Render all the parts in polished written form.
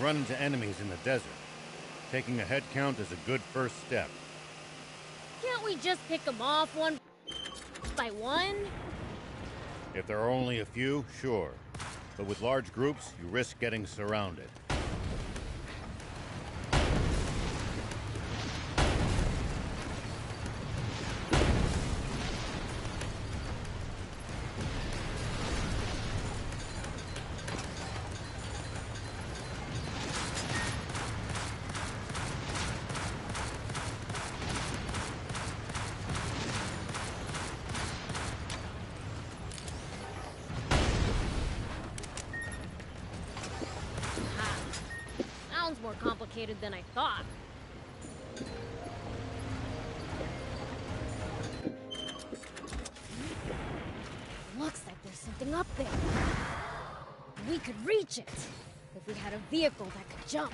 run into enemies in the desert. Taking a head count is a good first step. Can't we just pick them off one by one? If there are only a few, sure. But with large groups, you risk getting surrounded. Sounds more complicated than I thought. Looks like there's something up there. We could reach it if we had a vehicle that could jump.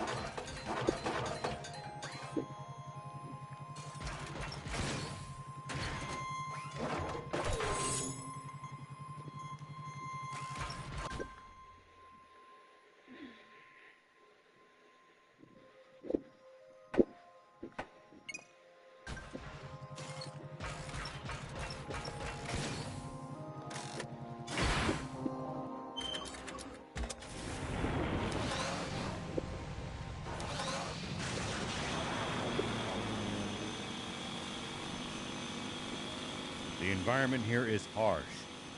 The environment here is harsh,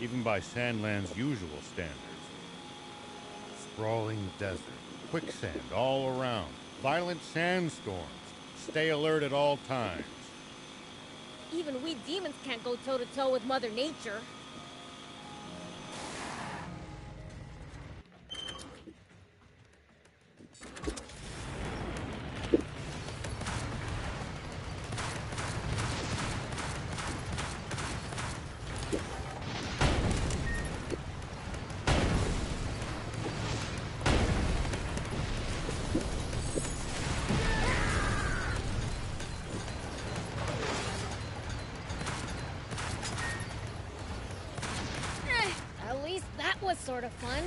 even by Sandland's usual standards. Sprawling desert, quicksand all around, violent sandstorms. Stay alert at all times. Even we demons can't go toe-to-toe with Mother Nature. At least that was sort of fun.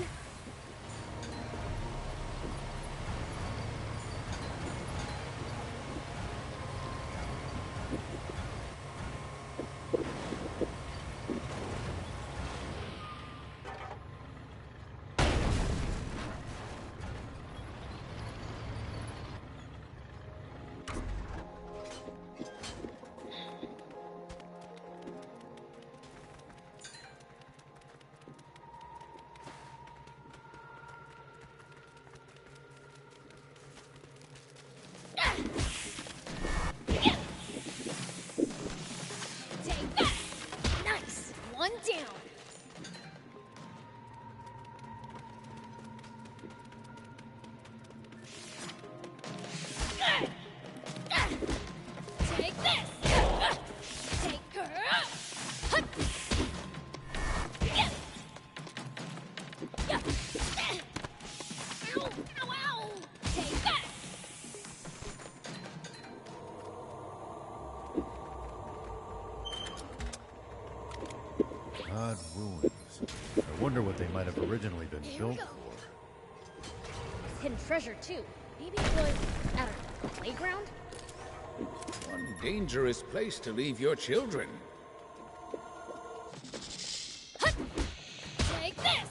One down. Take this. Take her. Ow, ow, ow. Take that. Odd ruins. I wonder what they might have originally been built for. Hidden treasure, too. Maybe it was at a playground? One dangerous place to leave your children. Take this!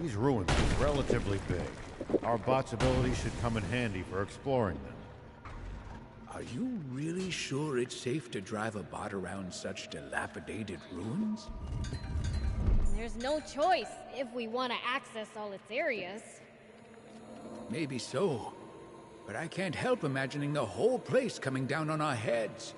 These ruins are relatively big. Our bot's ability should come in handy for exploring them. Are you really sure it's safe to drive a bot around such dilapidated ruins? There's no choice if we want to access all its areas. Maybe so. But I can't help imagining the whole place coming down on our heads.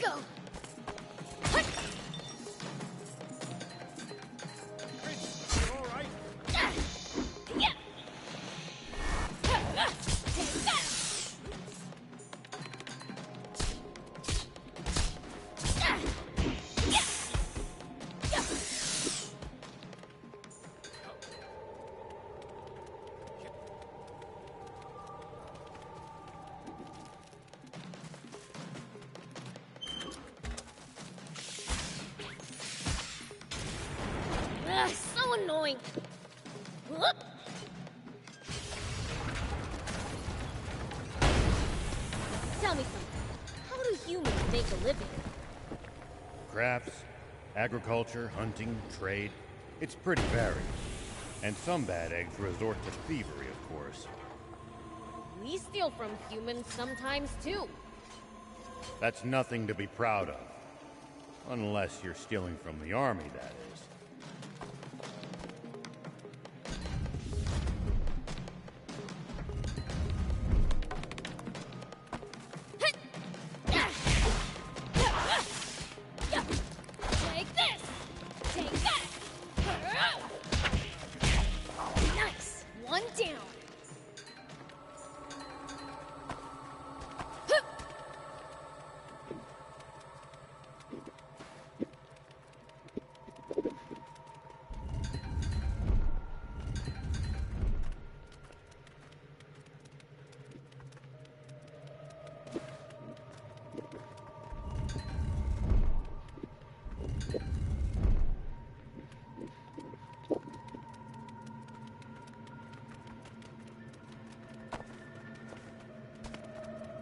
go! All right. Yeah! Take that! So annoying. Whoop. Tell me something. How do humans make a living? Crafts, agriculture, hunting, trade. It's pretty varied. And some bad eggs resort to thievery, of course. We steal from humans sometimes too. That's nothing to be proud of. Unless you're stealing from the army, that is. Take this! Take that! Nice! One down!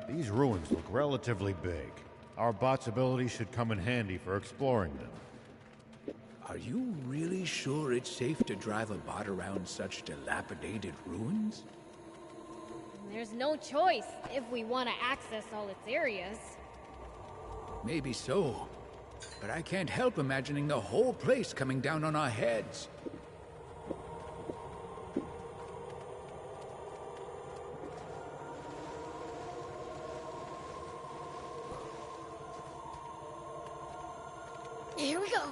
These ruins look relatively big. Our bot's ability should come in handy for exploring them. Are you really sure it's safe to drive a bot around such dilapidated ruins? There's no choice if we want to access all its areas. Maybe so. But I can't help imagining the whole place coming down on our heads. Here we go.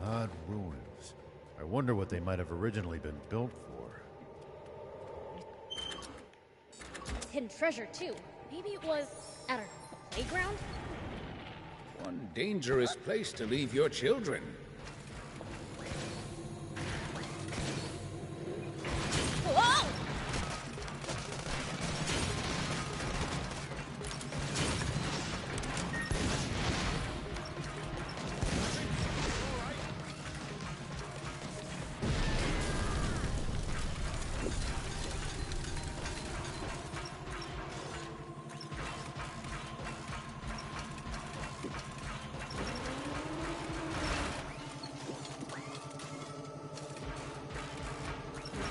Odd ruins. I wonder what they might have originally been built for. Hidden treasure too. Maybe it was at a playground? One dangerous place to leave your children. Whoa!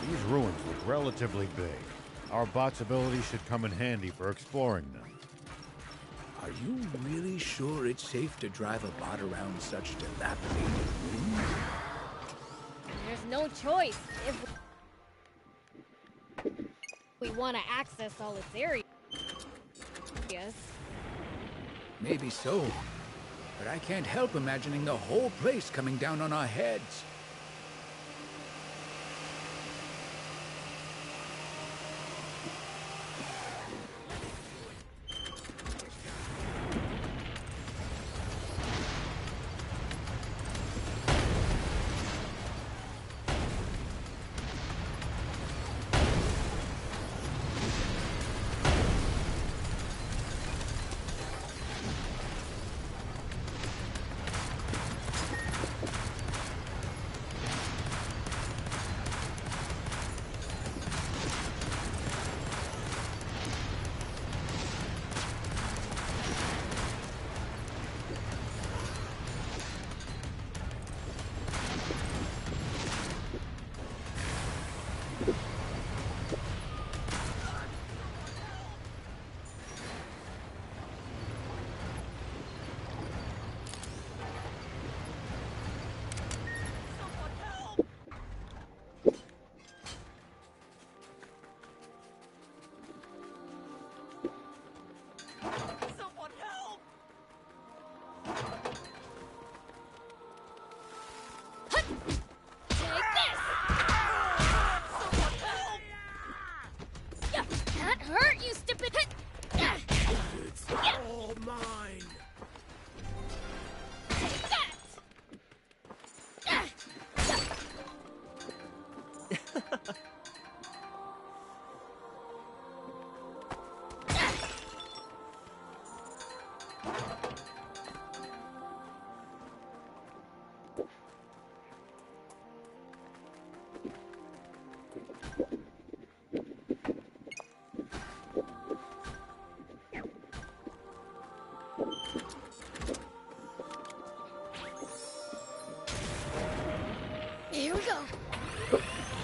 These ruins look relatively big. Our bot's ability should come in handy for exploring them. Are you really sure it's safe to drive a bot around such dilapidated ruins? There's no choice if we want to access all its areas. Maybe so. But I can't help imagining the whole place coming down on our heads.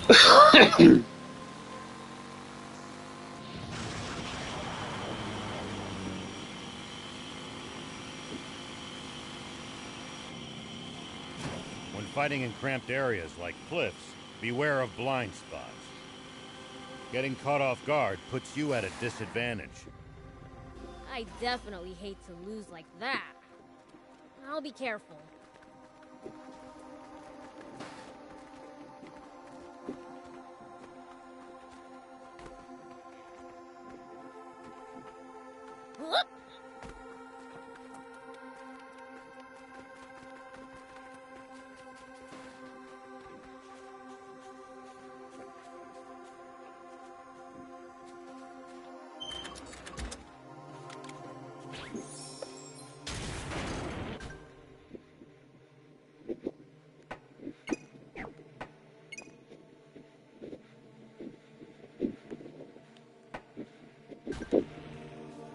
When fighting in cramped areas like cliffs, beware of blind spots. Getting caught off guard puts you at a disadvantage. I definitely hate to lose like that. I'll be careful. Whoop!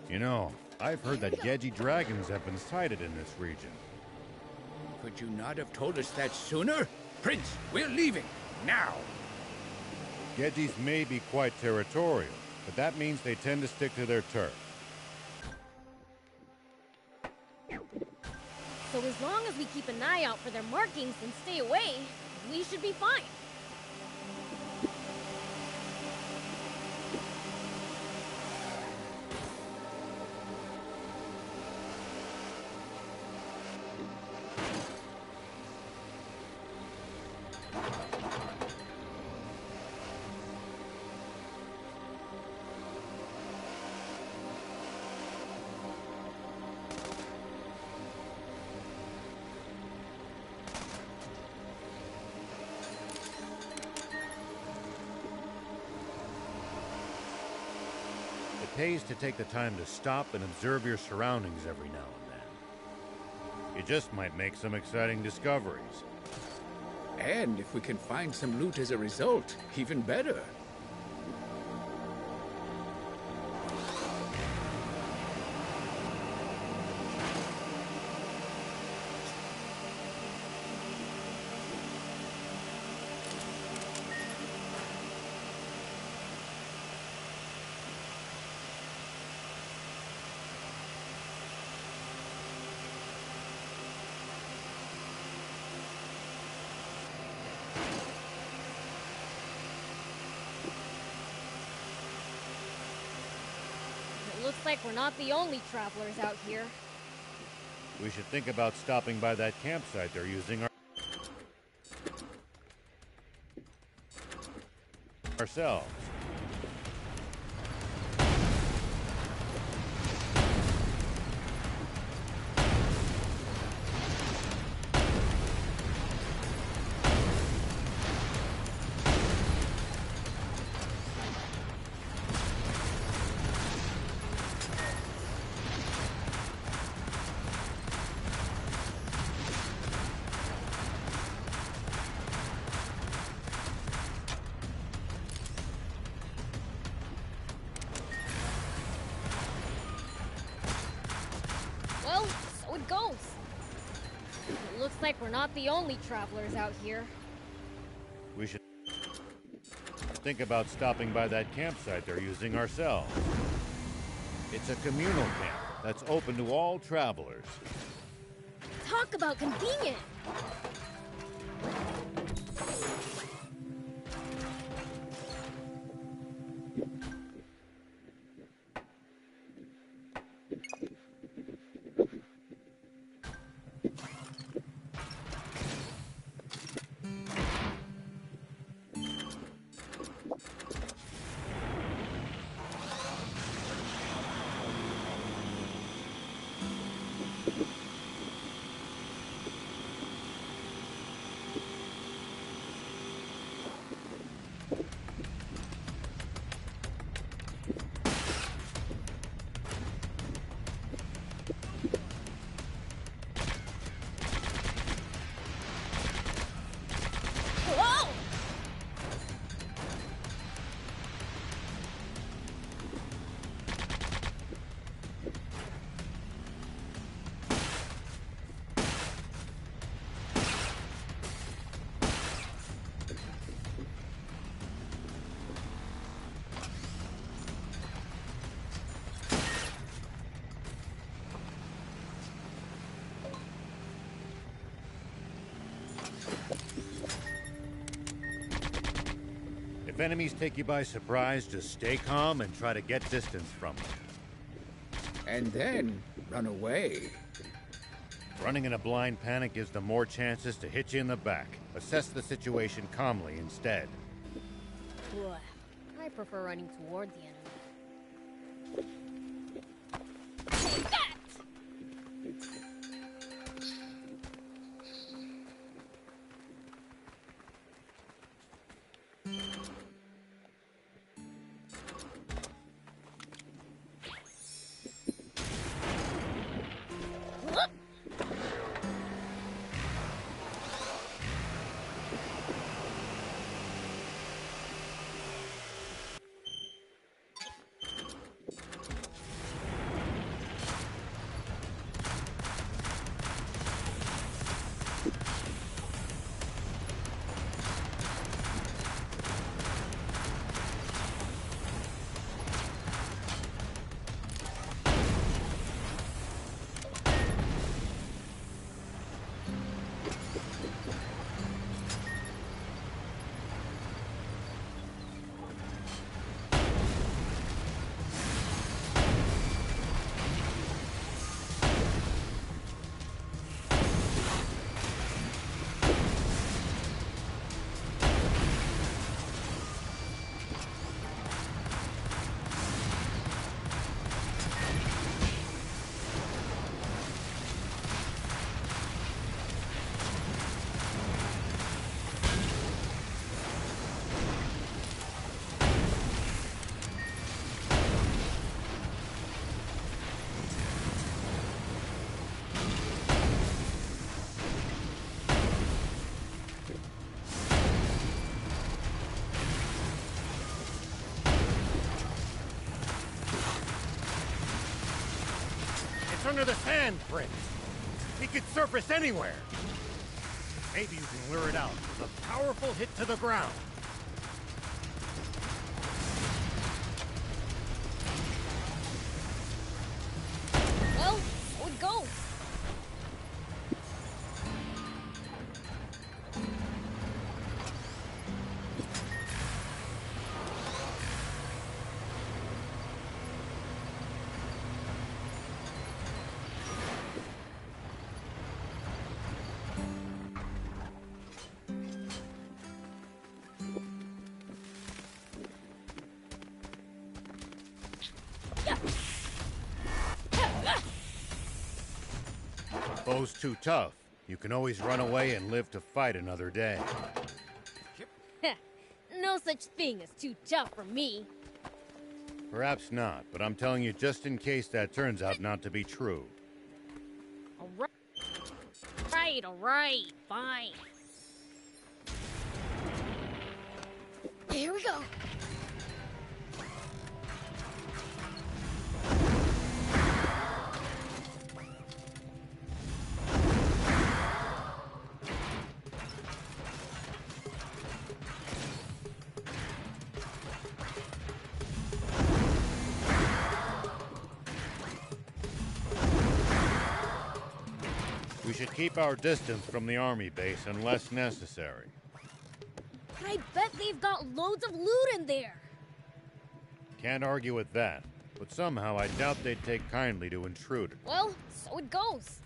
You know, I've heard that Gedji dragons have been sighted in this region. Could you not have told us that sooner? Prince, we're leaving, now! Gedjis may be quite territorial, but that means they tend to stick to their turf. So as long as we keep an eye out for their markings and stay away, we should be fine. It pays to take the time to stop and observe your surroundings every now and then. You just might make some exciting discoveries. And if we can find some loot as a result, even better. It looks like we're not the only travelers out here. We should think about stopping by that campsite they're using ourselves. Well, so it goes. It looks like we're not the only travelers out here. We should think about stopping by that campsite they're using ourselves. It's a communal camp that's open to all travelers. Talk about convenient! enemies take you by surprise, just stay calm and try to get distance from them. And then run away. Running in a blind panic gives them more chances to hit you in the back. Assess the situation calmly instead. Well, I prefer running toward the enemy. Take that! Under the sand, Prince. He could surface anywhere. Maybe you can lure it out with a powerful hit to the ground. Well, so it goes. Foe's too tough. You can always run away and live to fight another day. No such thing as too tough for me. Perhaps not, but I'm telling you just in case that turns out not to be true. All right, fine. Here we go. We should keep our distance from the army base unless necessary. I bet they've got loads of loot in there. Can't argue with that, but somehow I doubt they'd take kindly to intruders. Well, so it goes.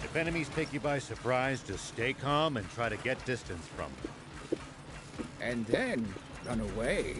If enemies take you by surprise, just stay calm and try to get distance from them. And then run away.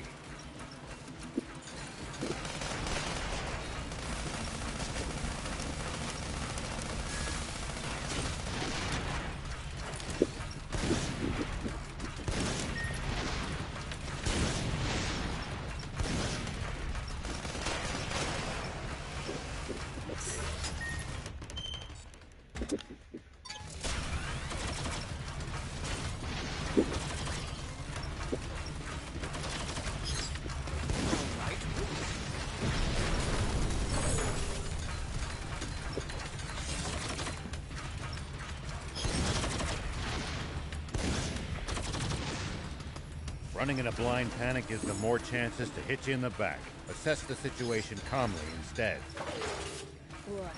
Running in a blind panic gives them more chances to hit you in the back. Assess the situation calmly instead. Ugh,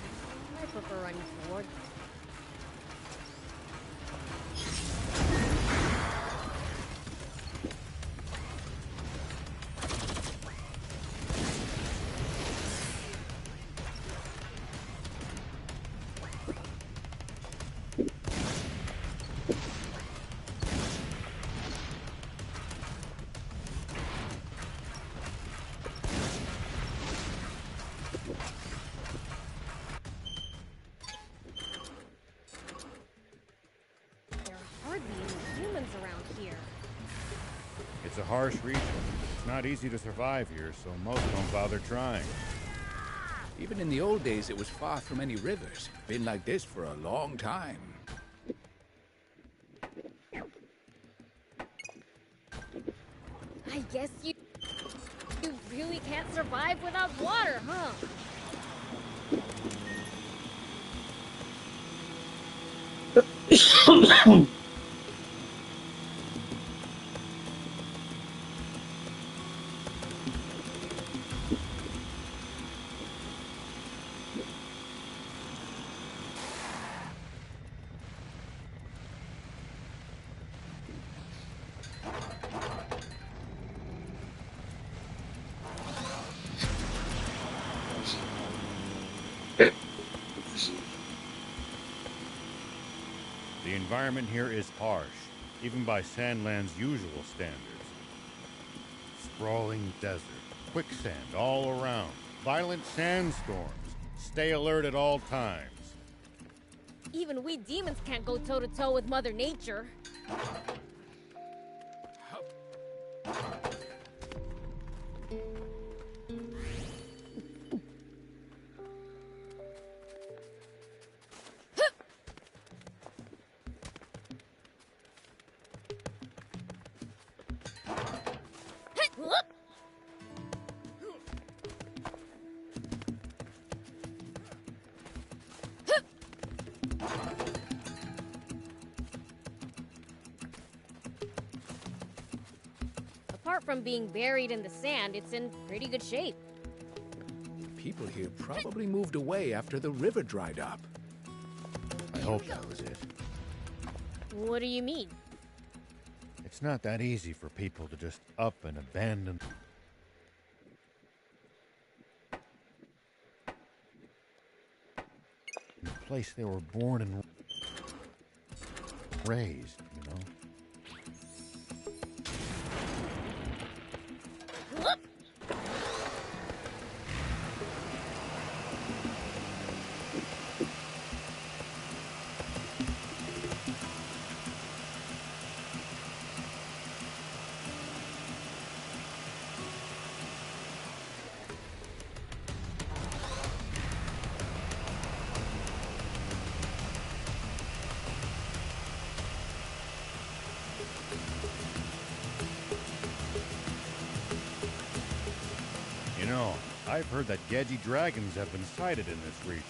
I prefer running forward. It's a harsh region. It's not easy to survive here, so most don't bother trying. Even in the old days, it was far from any rivers. Been like this for a long time. I guess you really can't survive without water, huh? The environment here is harsh, even by Sandland's usual standards. Sprawling desert, quicksand all around, violent sandstorms. Stay alert at all times. Even we demons can't go toe-to-toe with Mother Nature. Apart from being buried in the sand, it's in pretty good shape. People here probably moved away after the river dried up. I hope that was it. What do you mean? It's not that easy for people to just up and abandon the place they were born and raised, you know? You know, I've heard that Gedgy dragons have been sighted in this region.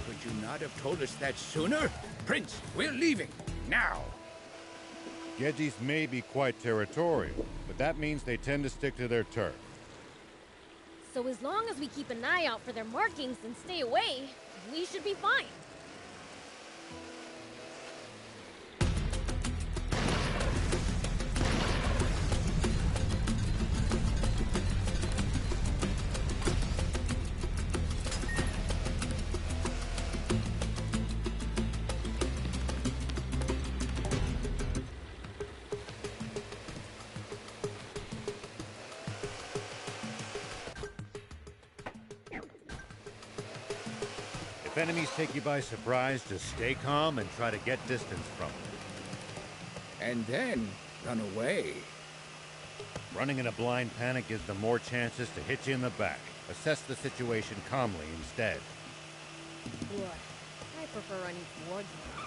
Could you not have told us that sooner? Prince, we're leaving. Now. Gedgies may be quite territorial, but that means they tend to stick to their turf. So as long as we keep an eye out for their markings and stay away, we should be fine. If enemies take you by surprise, just stay calm and try to get distance from them. And then run away. Running in a blind panic gives them more chances to hit you in the back. Assess the situation calmly instead. Ugh, I prefer running towards them.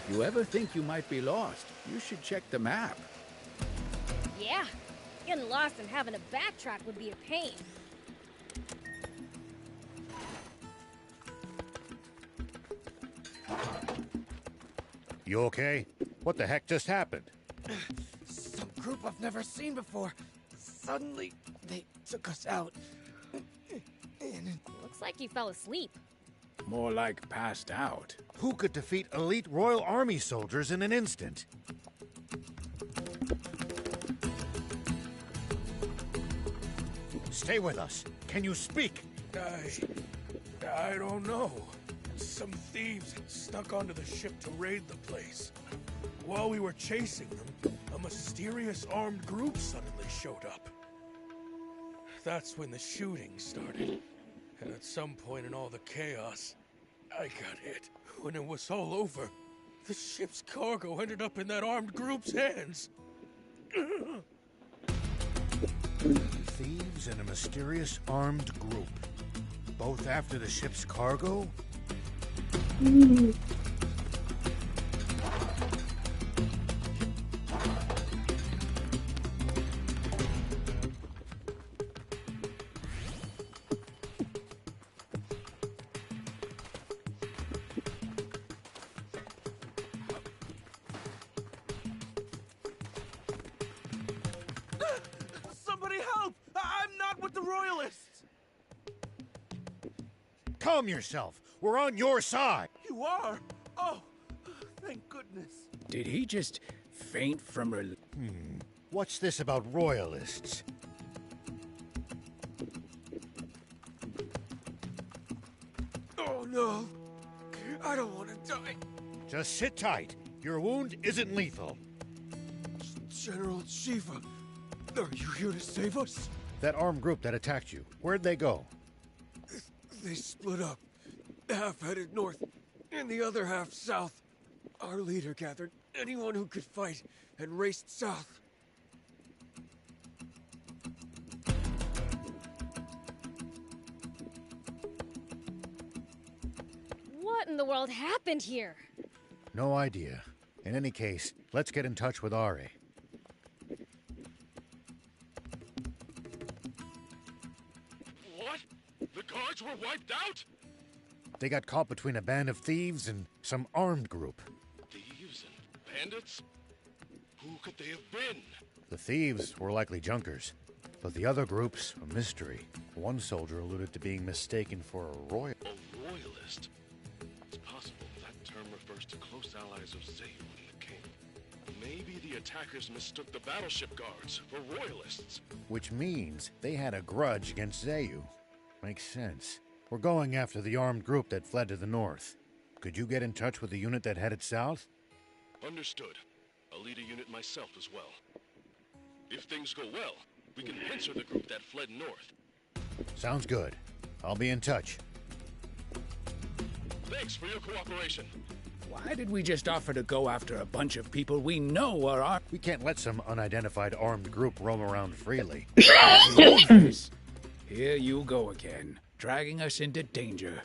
If you ever think you might be lost, you should check the map. Yeah, getting lost and having to backtrack would be a pain. You okay? What the heck just happened? Some group I've never seen before. Suddenly, they took us out. Looks like you fell asleep. More like passed out. Who could defeat elite Royal Army soldiers in an instant? Stay with us. Can you speak? I don't know. Some thieves snuck onto the ship to raid the place. While we were chasing them, a mysterious armed group suddenly showed up. That's when the shooting started. And at some point in all the chaos, I got hit. When it was all over, the ship's cargo ended up in that armed group's hands. Thieves and a mysterious armed group. Both after the ship's cargo? Somebody help! I'm not with the Royalists! Calm yourself. We're on your side. You are? Oh, thank goodness. Did he just faint from relief? What's this about royalists? Oh no, I don't want to die. Just sit tight. Your wound isn't lethal. General Shiva, are you here to save us? That armed group that attacked you, where'd they go? They split up. Half headed north, and the other half south. Our leader gathered anyone who could fight and raced south. What in the world happened here? No idea. In any case, let's get in touch with Ari. What? The guards were wiped out? They got caught between a band of thieves and some armed group. Thieves and bandits? Who could they have been? The thieves were likely junkers, but the other group's a mystery. One soldier alluded to being mistaken for a royal. A royalist? It's possible that term refers to close allies of Zayu and the king. Maybe the attackers mistook the battleship guards for royalists. Which means they had a grudge against Zayu. Makes sense. We're going after the armed group that fled to the north. Could you get in touch with the unit that headed south? Understood. I'll lead a unit myself as well. If things go well, we can pincer the group that fled north. Sounds good. I'll be in touch. Thanks for your cooperation. Why did we just offer to go after a bunch of people we know are armed? We can't let some unidentified armed group roam around freely. Here you go again, dragging us into danger.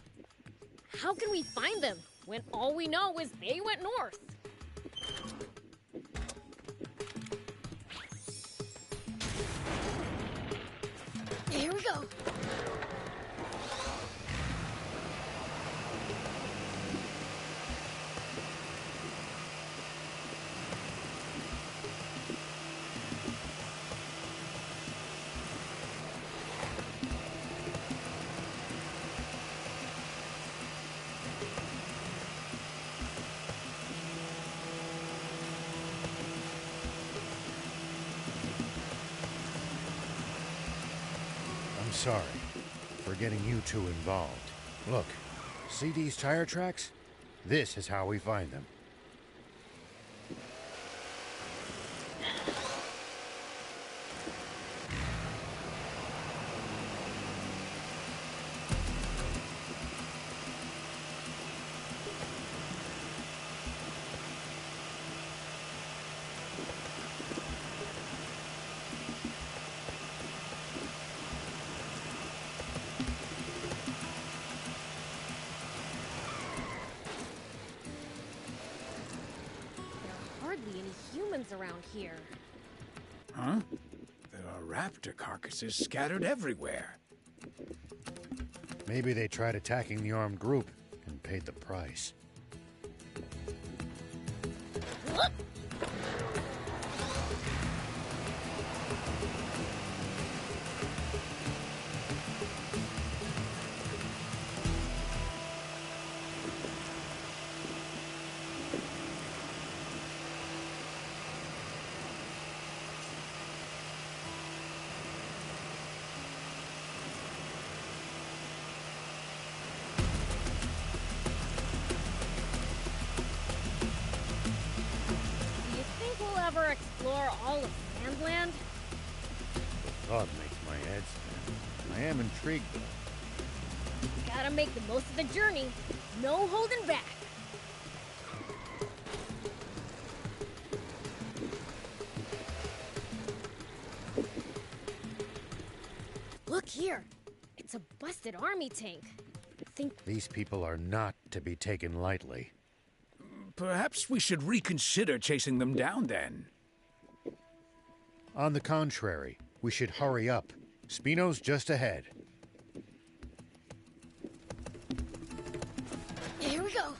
How can we find them when all we know is they went north? Here we go. I'm sorry for getting you two involved. Look, see these tire tracks? This is how we find them. humans around here. Huh? There are raptor carcasses scattered everywhere. Maybe they tried attacking the armed group and paid the price. Whoop! Do you think we'll ever explore all of Sandland? The thought makes my head spin. I am intrigued, though. Gotta make the most of the journey. No holding back. Look here. It's a busted army tank. Think These people are not to be taken lightly. Perhaps we should reconsider chasing them down then. On the contrary, we should hurry up. Spino's just ahead. here we go.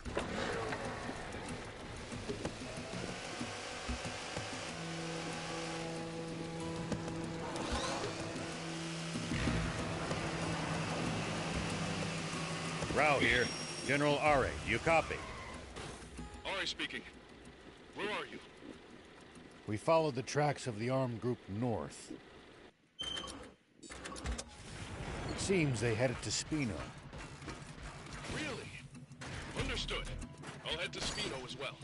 Rao here. General Are, do you copy? Ari speaking. Where are you? We followed the tracks of the armed group north. It seems they headed to Spino. Really? Understood. I'll head to Spino as well.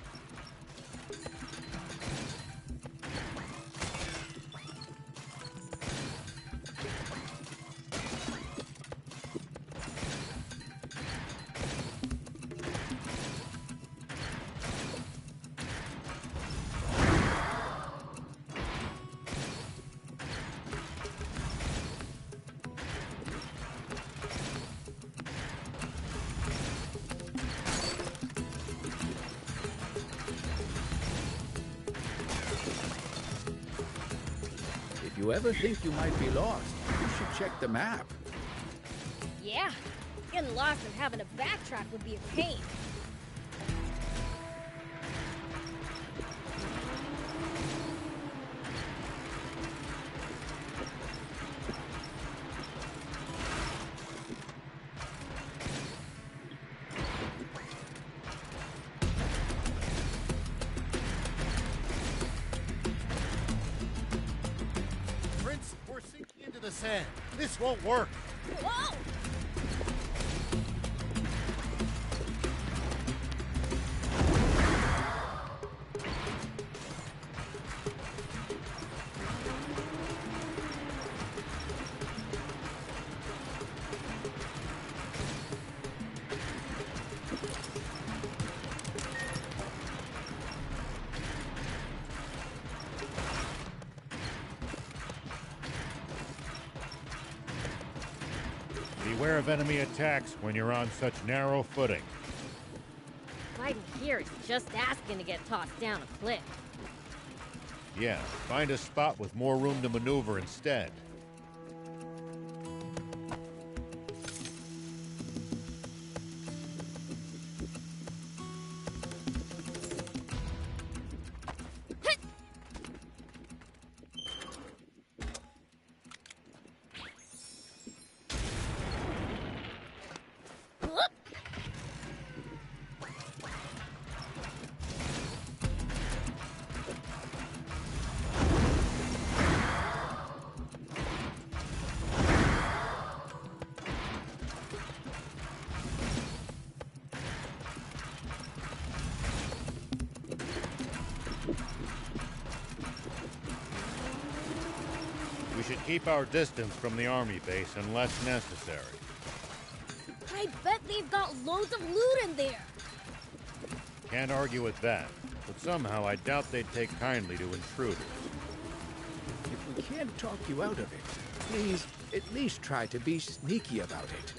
If you ever think you might be lost, you should check the map. Yeah, getting lost and having to backtrack would be a pain. Prince, we're sinking into the sand. This won't work. Whoa! Beware of enemy attacks when you're on such narrow footing. Fighting here is just asking to get tossed down a cliff. Yeah, find a spot with more room to maneuver instead. Whoop! We should keep our distance from the army base unless necessary. I bet they've got loads of loot in there. Can't argue with that, but somehow I doubt they'd take kindly to intruders. If we can't talk you out of it, please at least try to be sneaky about it.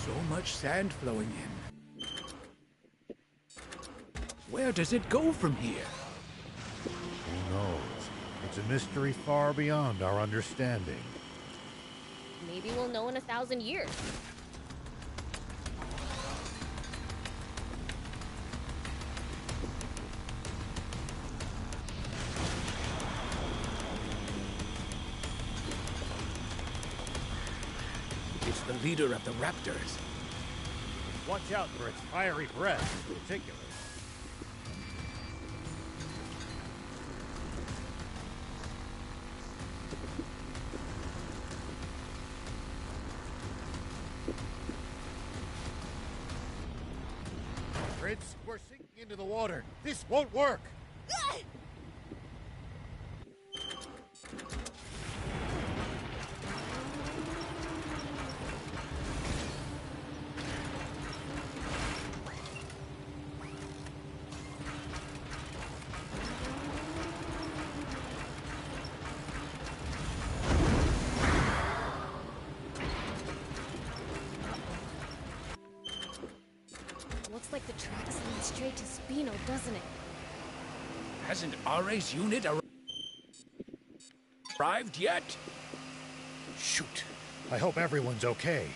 So much sand flowing in. Where does it go from here? Who knows? It's a mystery far beyond our understanding. Maybe we'll know in 1,000 years. It's the leader of the raptors. Watch out for its fiery breath in particular. Fritz, we're sinking into the water. This won't work. Looks like the tracks lead straight to Spino, doesn't it? Hasn't Are's unit arrived yet? Shoot. I hope everyone's okay.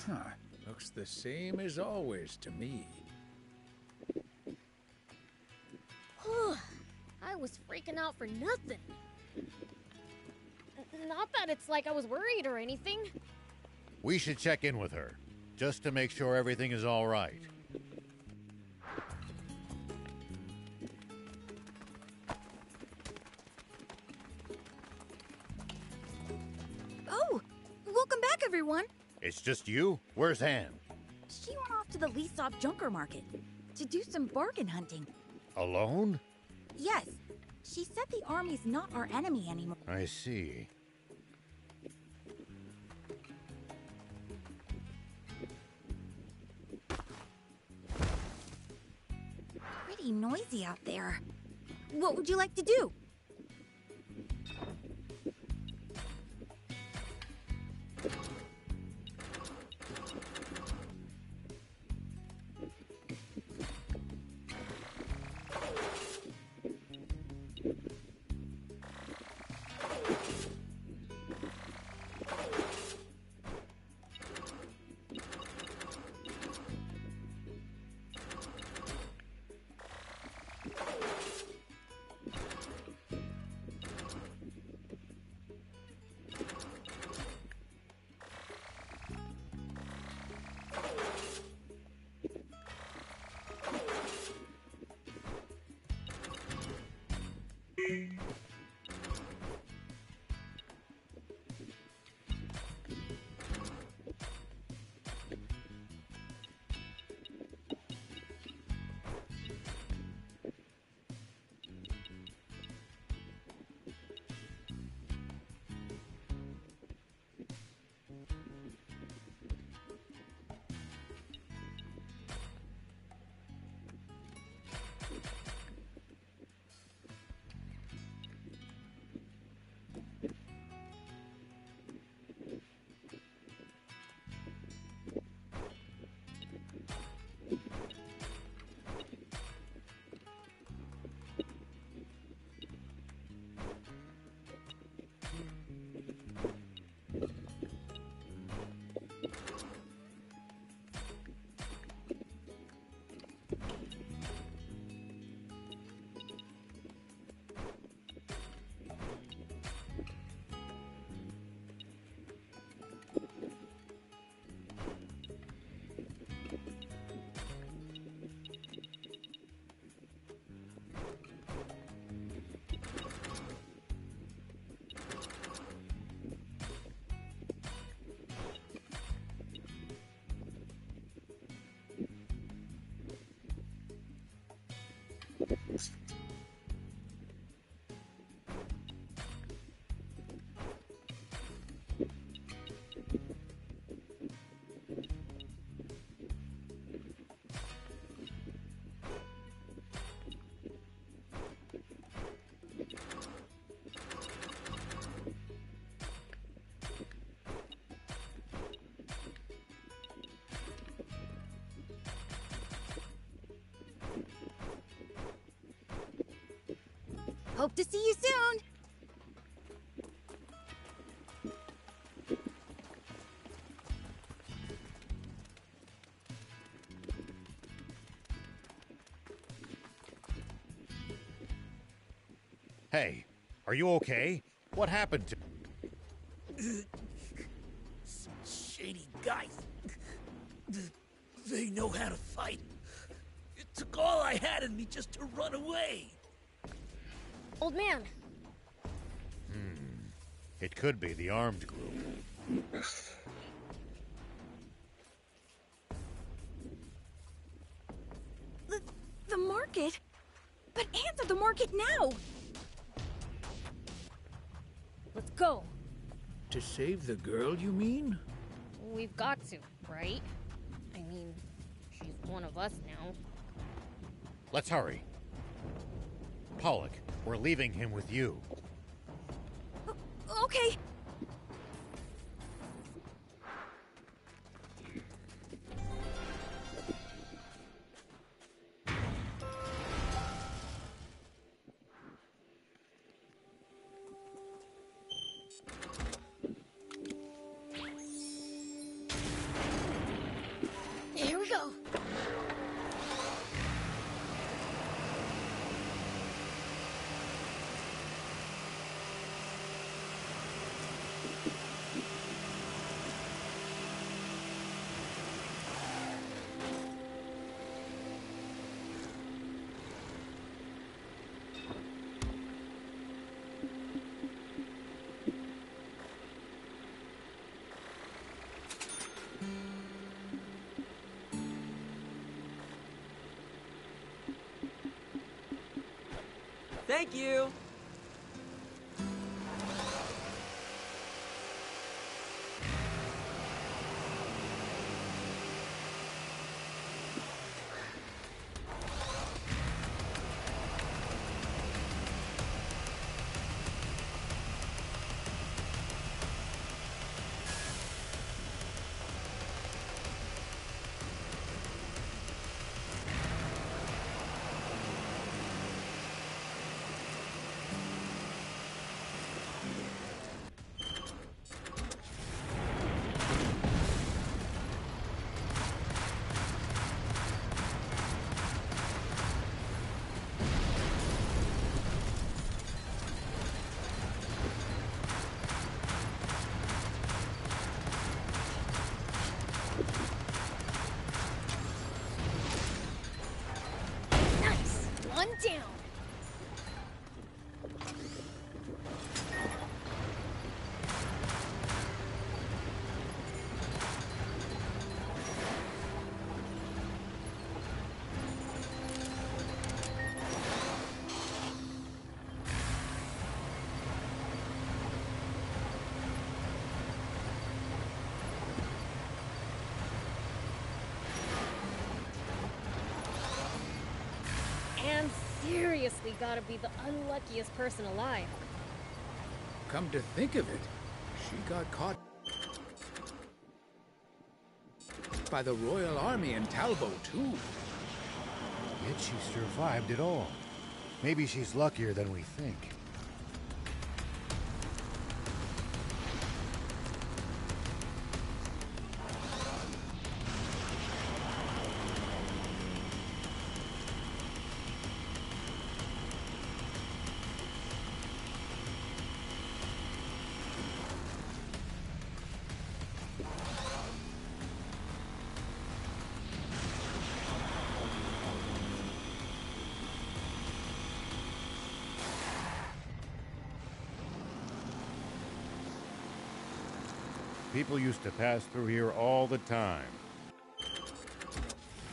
Huh. Looks the same as always to me. I was freaking out for nothing. Not that it's like I was worried or anything. We should check in with her, just to make sure everything is all right. Oh, welcome back, everyone. It's just you? Where's Anne? She went off to the Leasop Junker Market to do some bargain hunting. Alone? Yes, she said the army's not our enemy anymore. I see. Pretty noisy out there. What would you like to do? Hope to see you soon! Hey, are you okay? What happened to... Some shady guys. They know how to fight. It took all I had in me just to run away. Old man, It could be the armed group. The market? But answer the market now! let's go. To save the girl, you mean? We've got to, right? I mean, she's one of us now. Let's hurry. Pollock, we're leaving him with you. Okay. Here we go. Thank you! Nice! One down! And seriously gotta be the unluckiest person alive. Come to think of it, she got caught by the Royal Army in Talbot, too. Yet she survived it all. Maybe she's luckier than we think. People used to pass through here all the time.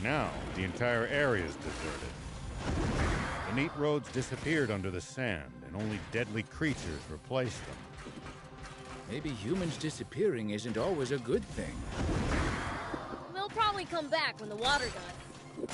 Now, the entire area is deserted. The neat roads disappeared under the sand, and only deadly creatures replaced them. Maybe humans disappearing isn't always a good thing. They'll probably come back when the water does.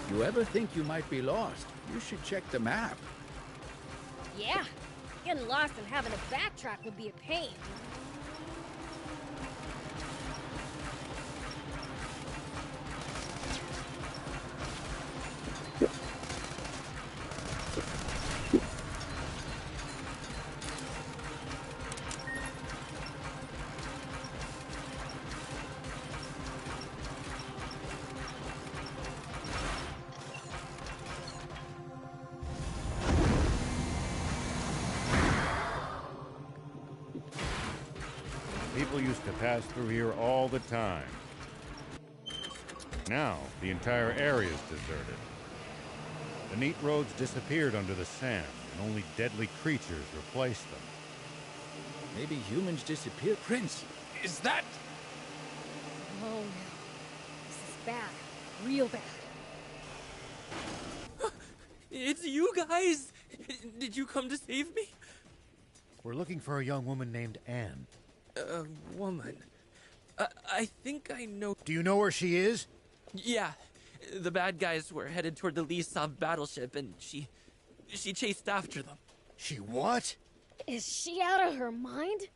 If you ever think you might be lost, you should check the map. Yeah, getting lost and having to backtrack would be a pain. People used to pass through here all the time. Now, the entire area is deserted. The neat roads disappeared under the sand, and only deadly creatures replaced them. Maybe humans disappeared. Prince, is that... Oh no. This is bad. Real bad. It's you guys! Did you come to save me? We're looking for a young woman named Anne. A woman. I think I know... Do you know where she is? Yeah. The bad guys were headed toward the Lisov battleship, and she chased after them. She what? Is she out of her mind?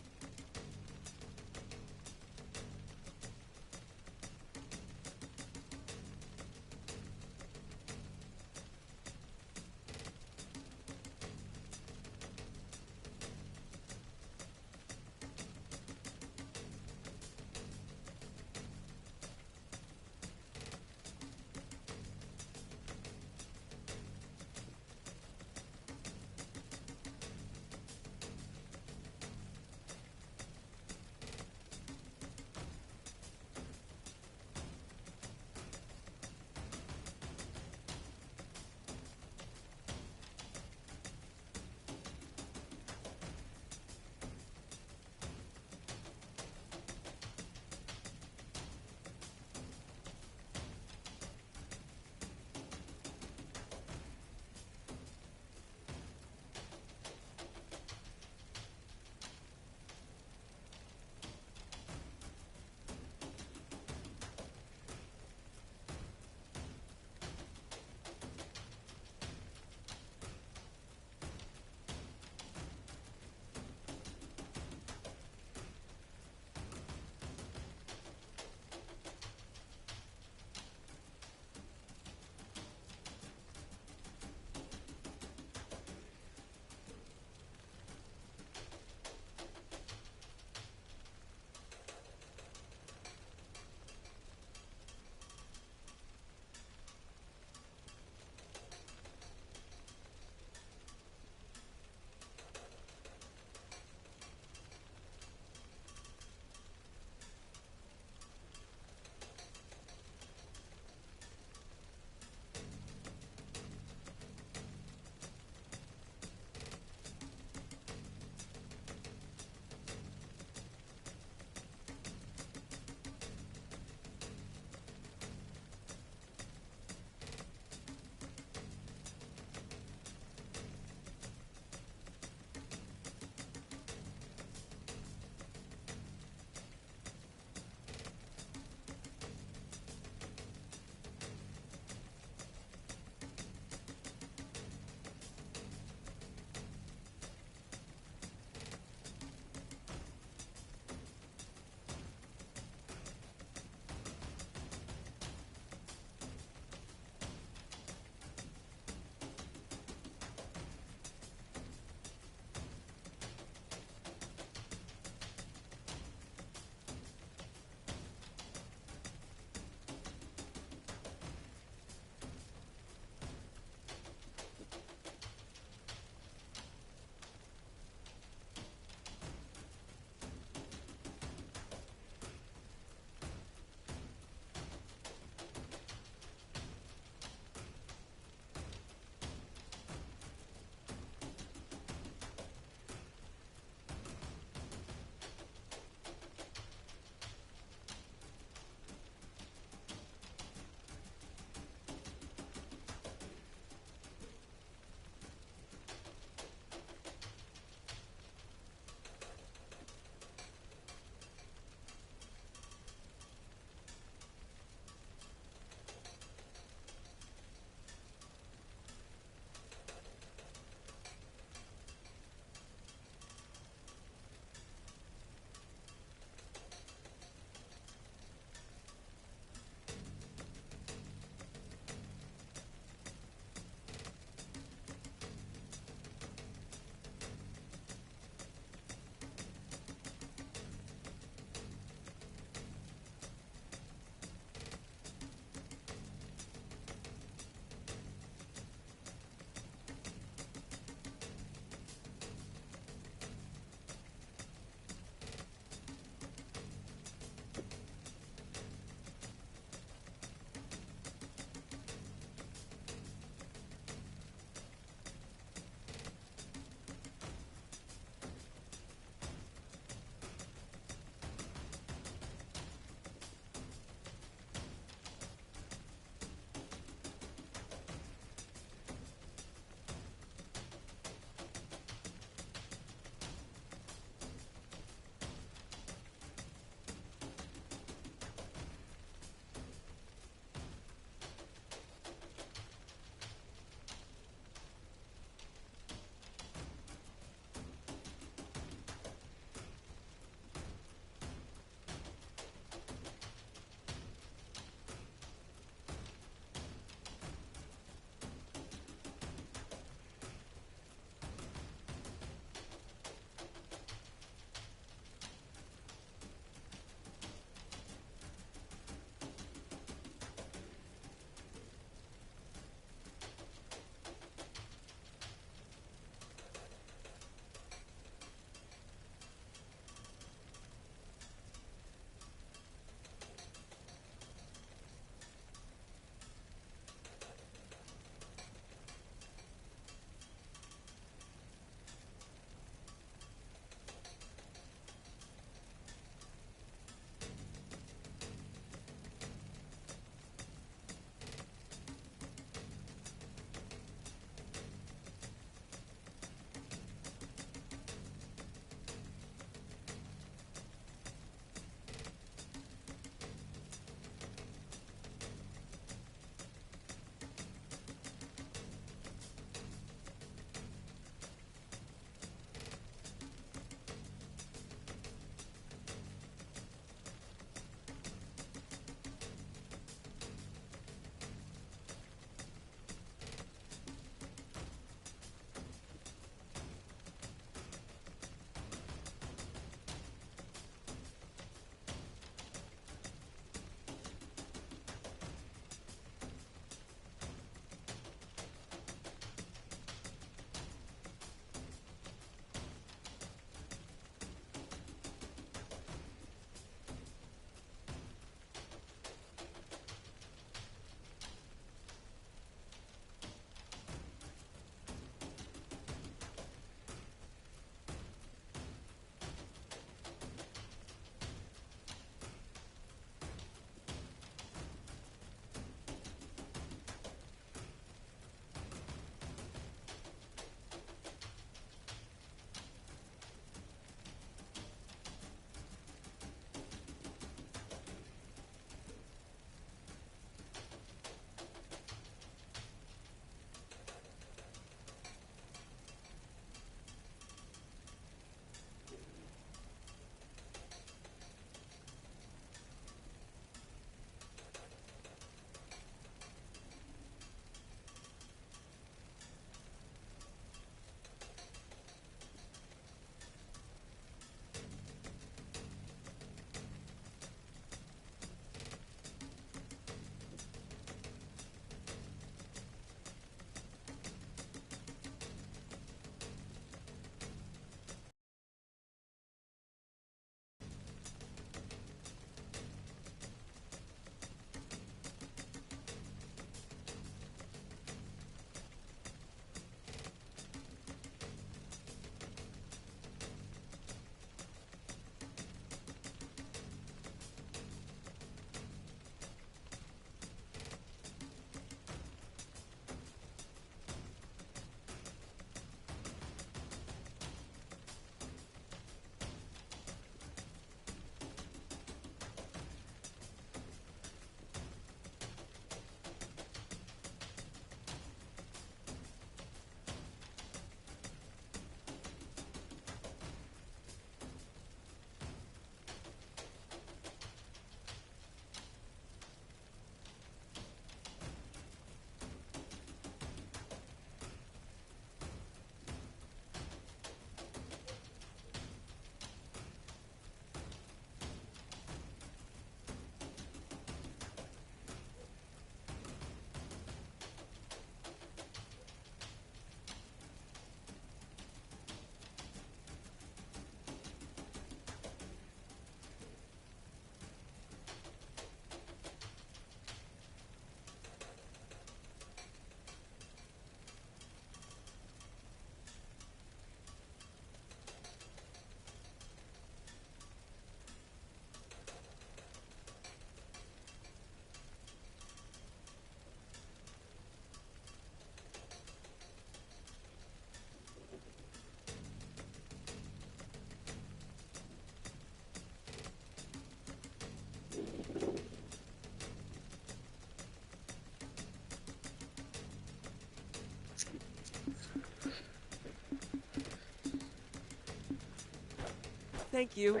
Thank you.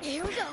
Here we go.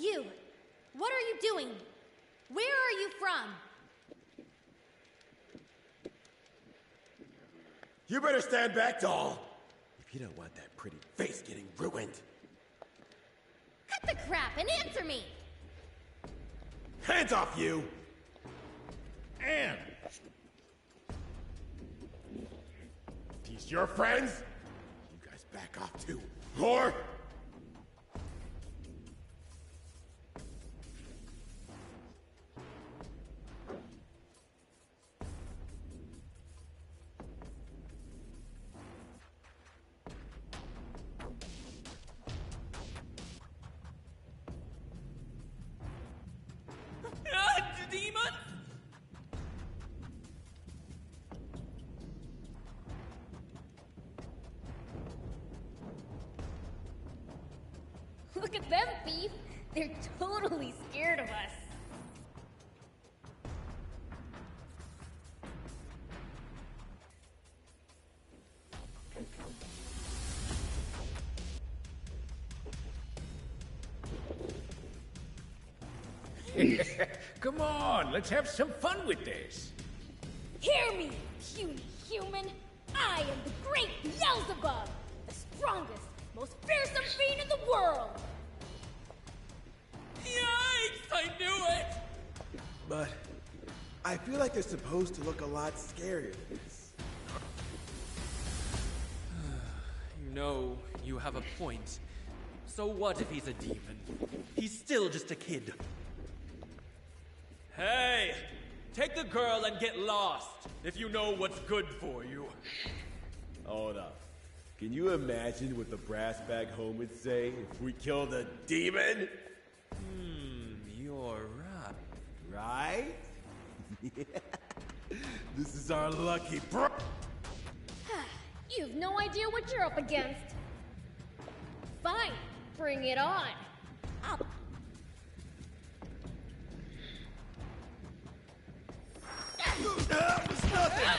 You! What are you doing? Where are you from? You better stand back, doll! If you don't want that pretty face getting ruined. Cut the crap and answer me! Hands off you! Anne! These your friends? You guys back off too, whore! Demons? Look at them, Beef! They're totally scared of us. Come on, let's have some fun with this. Hear me, puny human! I am the great Beelzebub! The strongest, most fearsome fiend in the world! Yikes! I knew it! But I feel like they're supposed to look a lot scarier than this. You know, you have a point. So what if he's a demon? He's still just a kid. Hey! Take the girl and get lost, if you know what's good for you. Hold up. Can you imagine what the brass bag home would say if we killed a demon? You're right. Right? This is our lucky bro. You've no idea what you're up against. Fine, bring it on. Up. That was nothing!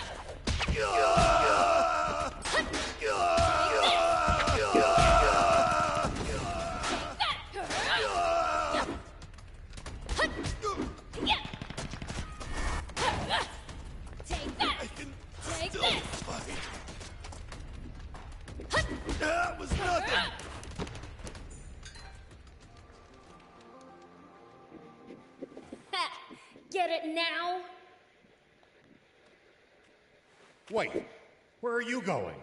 Take that! I can Take still this! fight. That was nothing! Get it now? Wait, where are you going?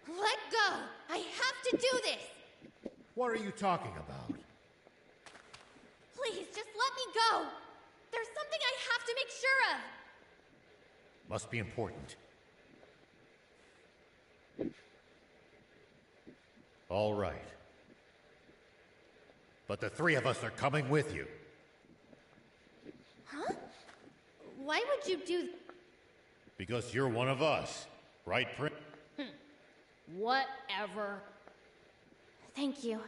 Let go! I have to do this! What are you talking about? Please, just let me go! There's something I have to make sure of! Must be important. All right. But the three of us are coming with you. Huh? Why would you do... Because you're one of us. Right, Prince? Whatever. Thank you.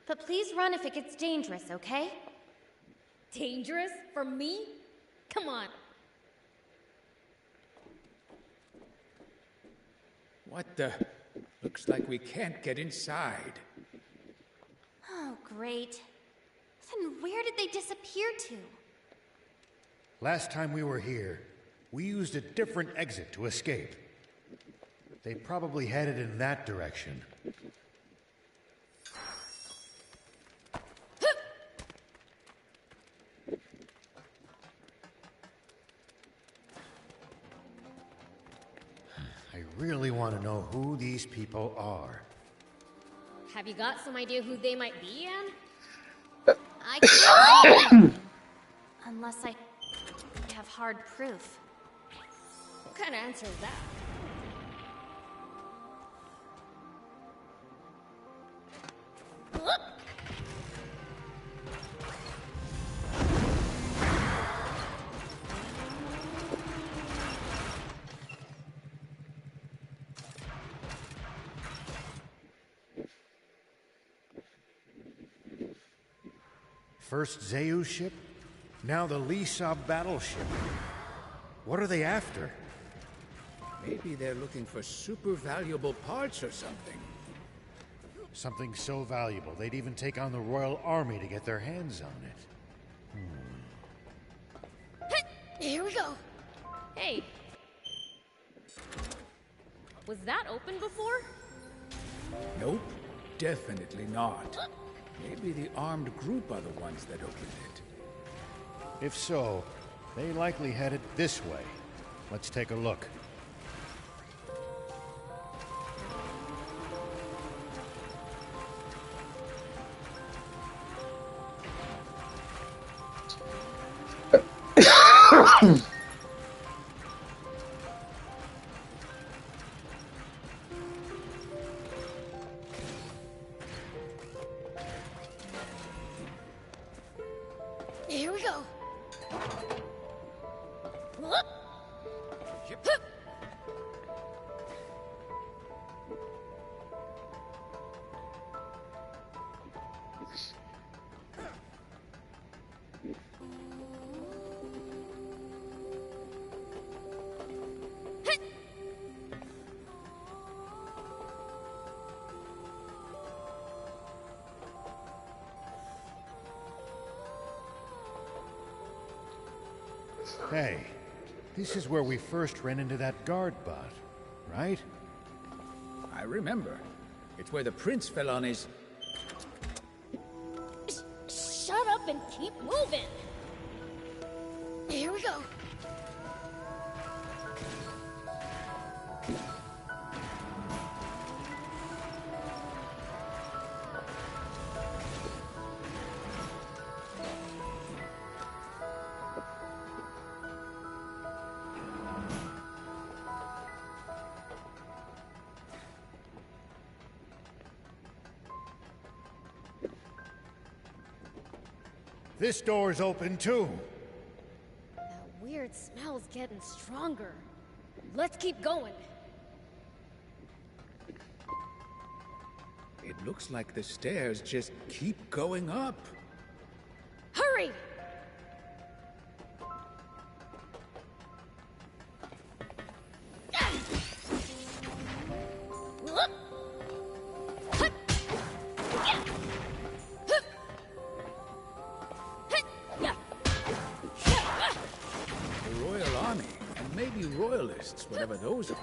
But please run if it gets dangerous, okay? Dangerous? For me? Come on. What the? Looks like we can't get inside. Oh, great. Then where did they disappear to? Last time we were here, we used a different exit to escape. They probably headed in that direction. I really want to know who these people are. Have you got some idea who they might be, Anne? I can't. Unless I have hard proof. What kind of answer is that? First Zeus ship, now the Lisab battleship. What are they after? Maybe they're looking for super valuable parts or something. Something so valuable, they'd even take on the Royal Army to get their hands on it. Here we go. Hey. Was that open before? Nope, definitely not. Maybe the armed group are the ones that opened it. If so, they likely headed this way. Let's take a look. Here we go. Hey, this is where we first ran into that guard bot, right? I remember. It's where the prince fell on his... Shut up and keep moving. Here we go. This door's open too. That weird smell's getting stronger. Let's keep going. It looks like the stairs just keep going up. Hurry! The Royal Army, and maybe Royalists, whatever those are.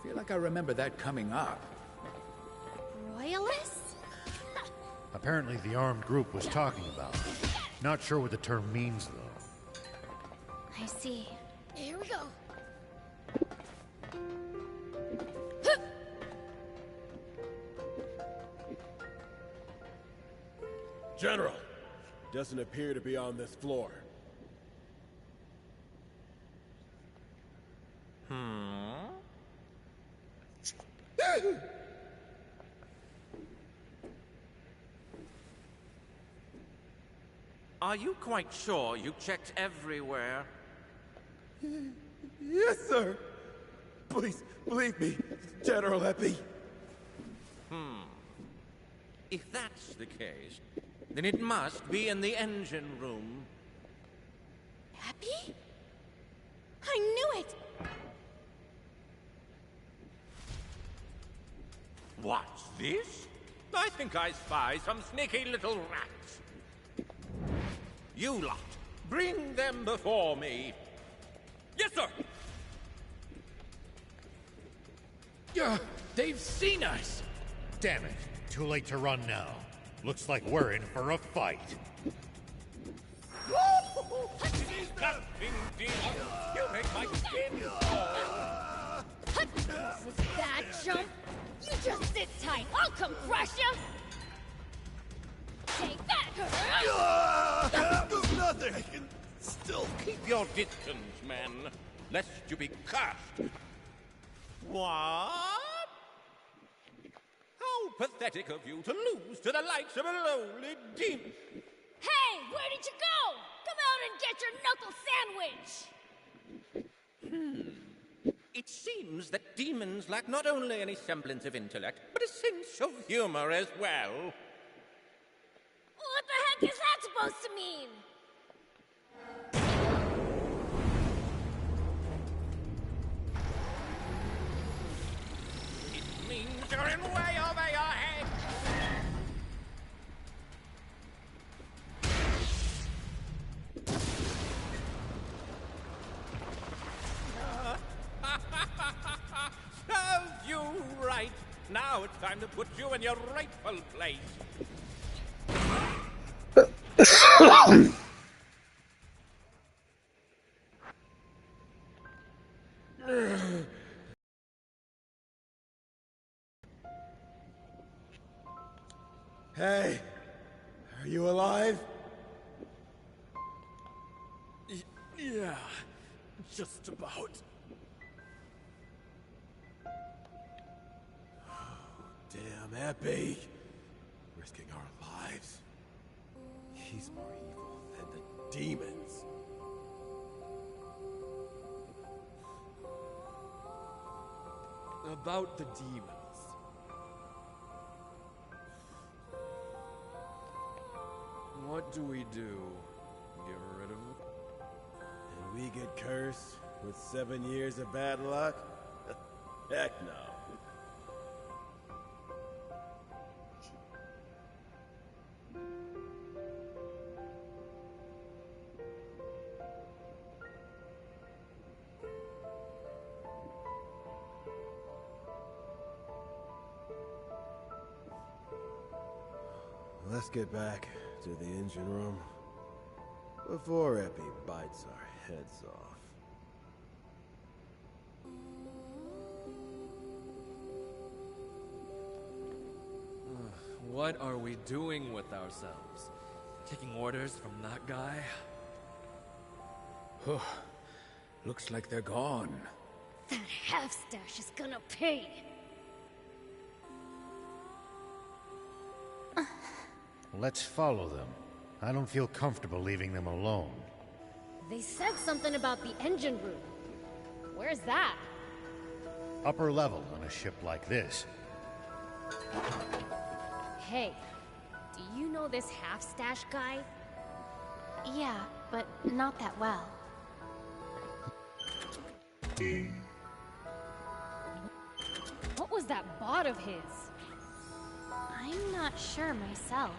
Feel like I remember that coming up. Royalists? Apparently the armed group was talking about it. Not sure what the term means, though. I see. Here we go. General! Doesn't appear to be on this floor. Are you quite sure you checked everywhere? Yes, sir! Please, believe me, General Epi. If that's the case, then it must be in the engine room. Happy? I knew it! What's this? I think I spy some sneaky little rats. You lot, bring them before me. Yes, sir! They've seen us! Damn it. Too late to run now. Looks like we're in for a fight. Disgusting demon! You make my skin crawl! Was that jump? You just sit tight. I'll come crush you. Take that! Nothing! I can still Keep your distance, man, lest you be cursed. What? How pathetic of you to lose to the likes of a lowly demon. Hey, where did you go? Come out and get your knuckle sandwich! It seems that demons lack not only any semblance of intellect, but a sense of humor as well. What the heck is that supposed to mean? It means you're in way over your head. Serves you right. Now it's time to put you in your rightful place. Hey, are you alive? Yeah, just about. Damn, Epi. Risking our lives. He's more evil than the demons. About the demons. What do we do? Get rid of them? And we get cursed with 7 years of bad luck? Heck no. Let's get back to the engine room before Epi bites our heads off. What are we doing with ourselves? Taking orders from that guy? Looks like they're gone. That half-stash is gonna pay. Let's follow them. I don't feel comfortable leaving them alone. They said something about the engine room. Where's that? Upper level on a ship like this. Hey, do you know this half-stash guy? Yeah, but not that well. What was that bot of his? I'm not sure myself.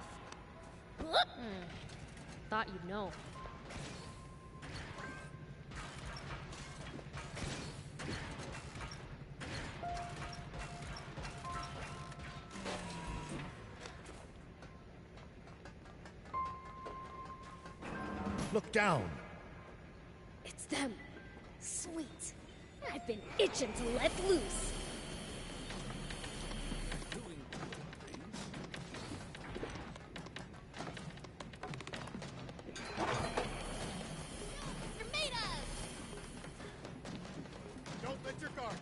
Thought you'd know. Look down! It's them. Sweet. I've been itching to let loose. Don't let your guard!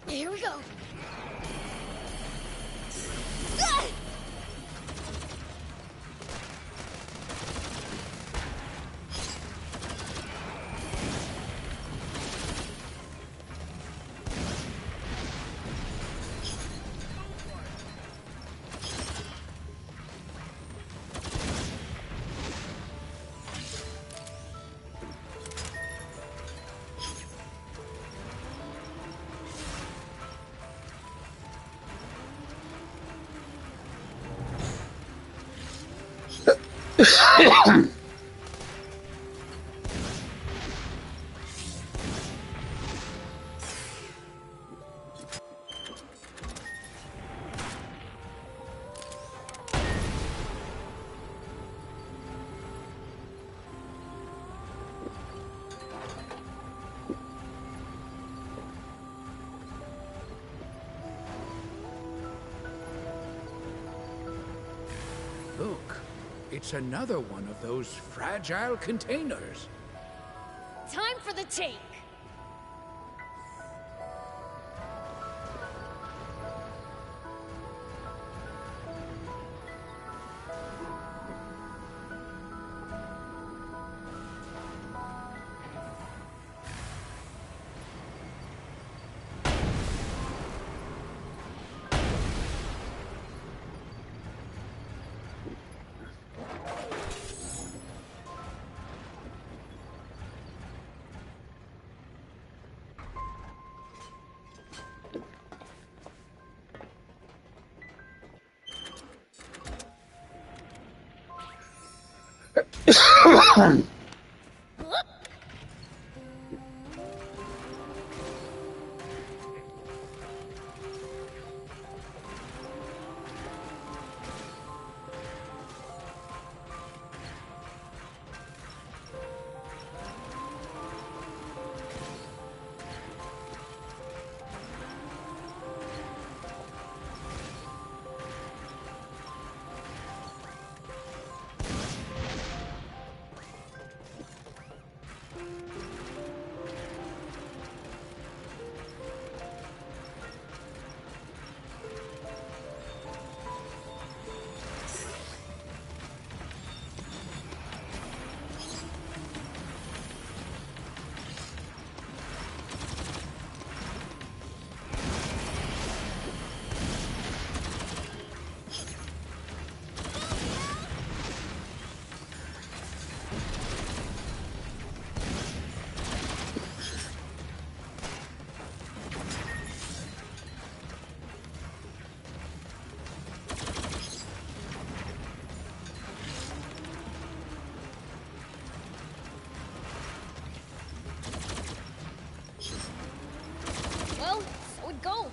Here we go. Look, it's another one of those fragile containers. Time for the take! Well, so it goes.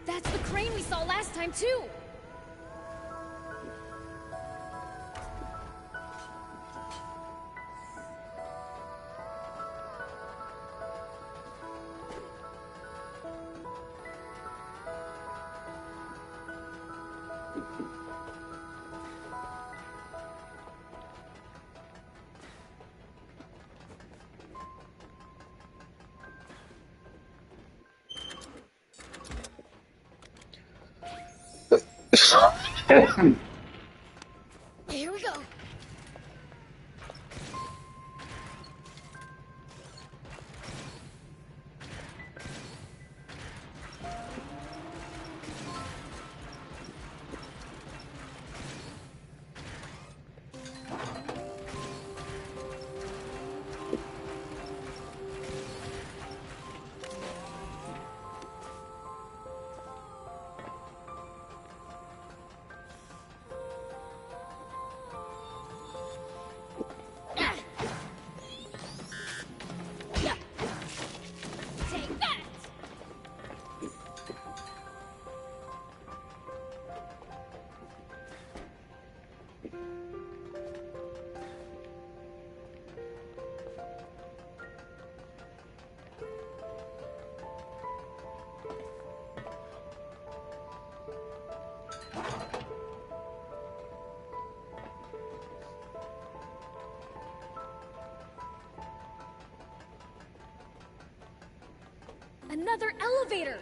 That's the crane we saw last time, too! Here we go. Take that! Another elevator!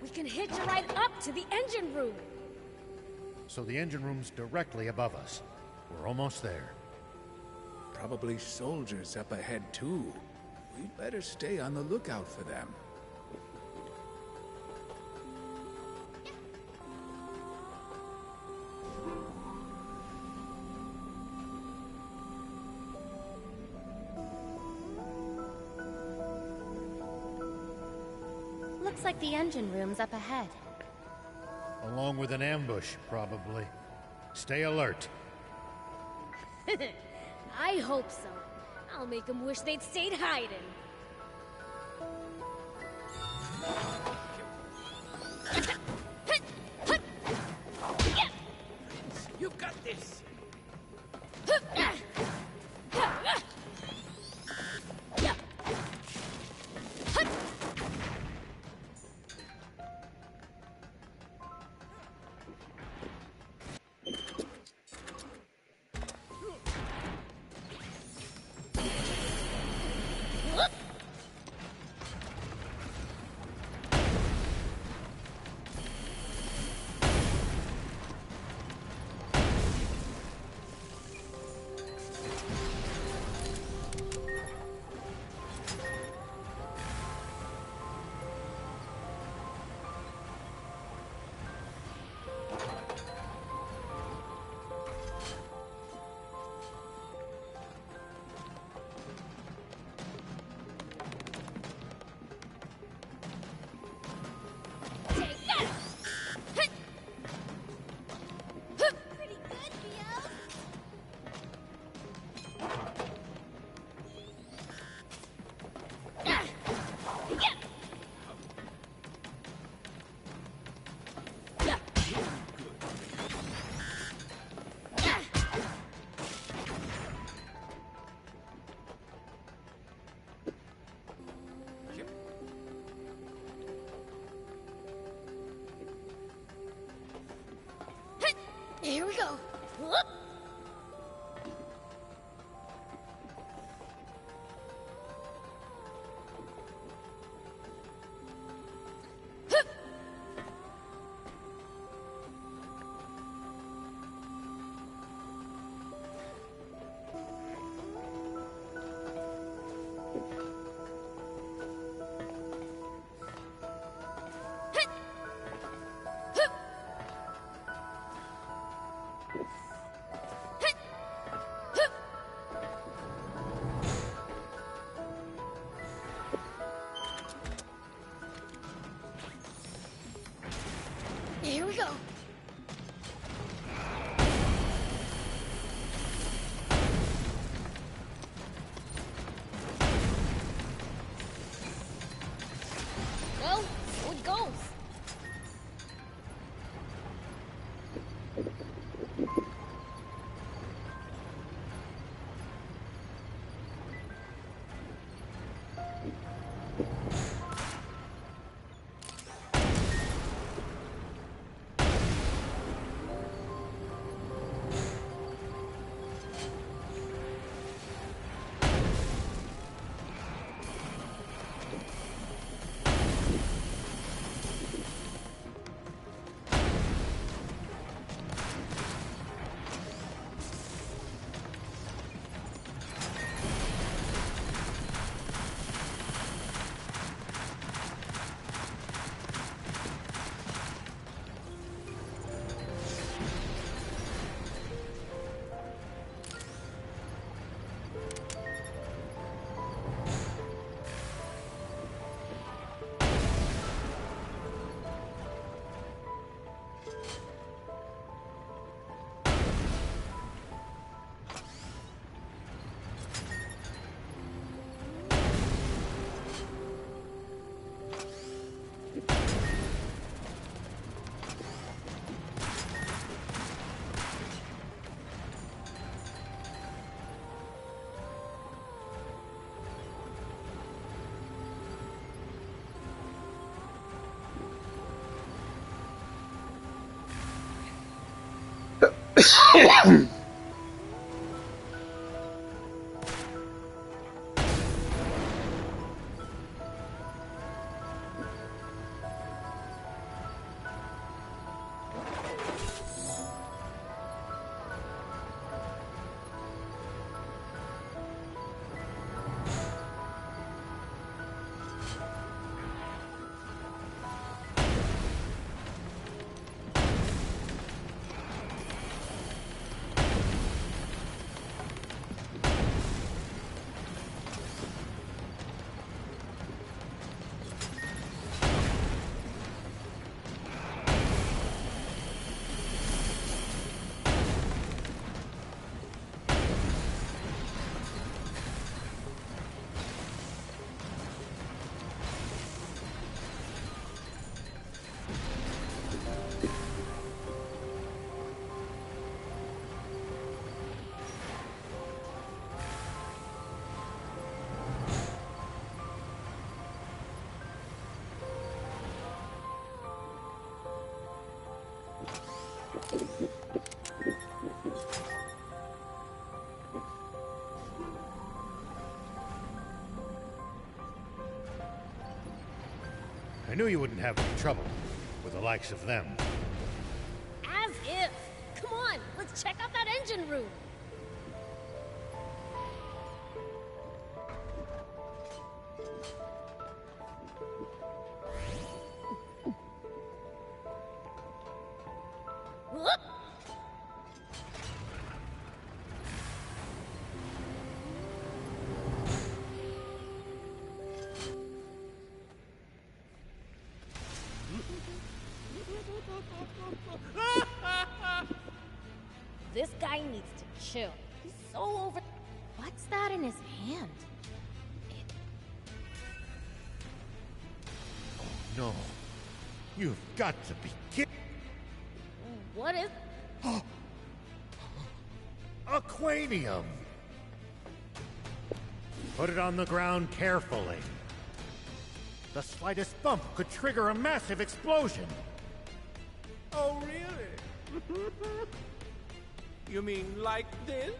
We can hitch a ride up to the engine room! So the engine room's directly above us. We're almost there. Probably soldiers up ahead, too. We'd better stay on the lookout for them. Looks like the engine room's up ahead. Along with an ambush, probably. Stay alert. I hope so. I'll make them wish they'd stayed hiding. You've got this! I knew you wouldn't have any trouble with the likes of them. As if. Come on, let's check out that engine room. Whoop. This guy needs to chill. He's so over. What's that in his hand? Oh no. You've got to be kidding. What is... Aquanium! Put it on the ground carefully. The slightest bump could trigger a massive explosion. Oh, really? You mean like this?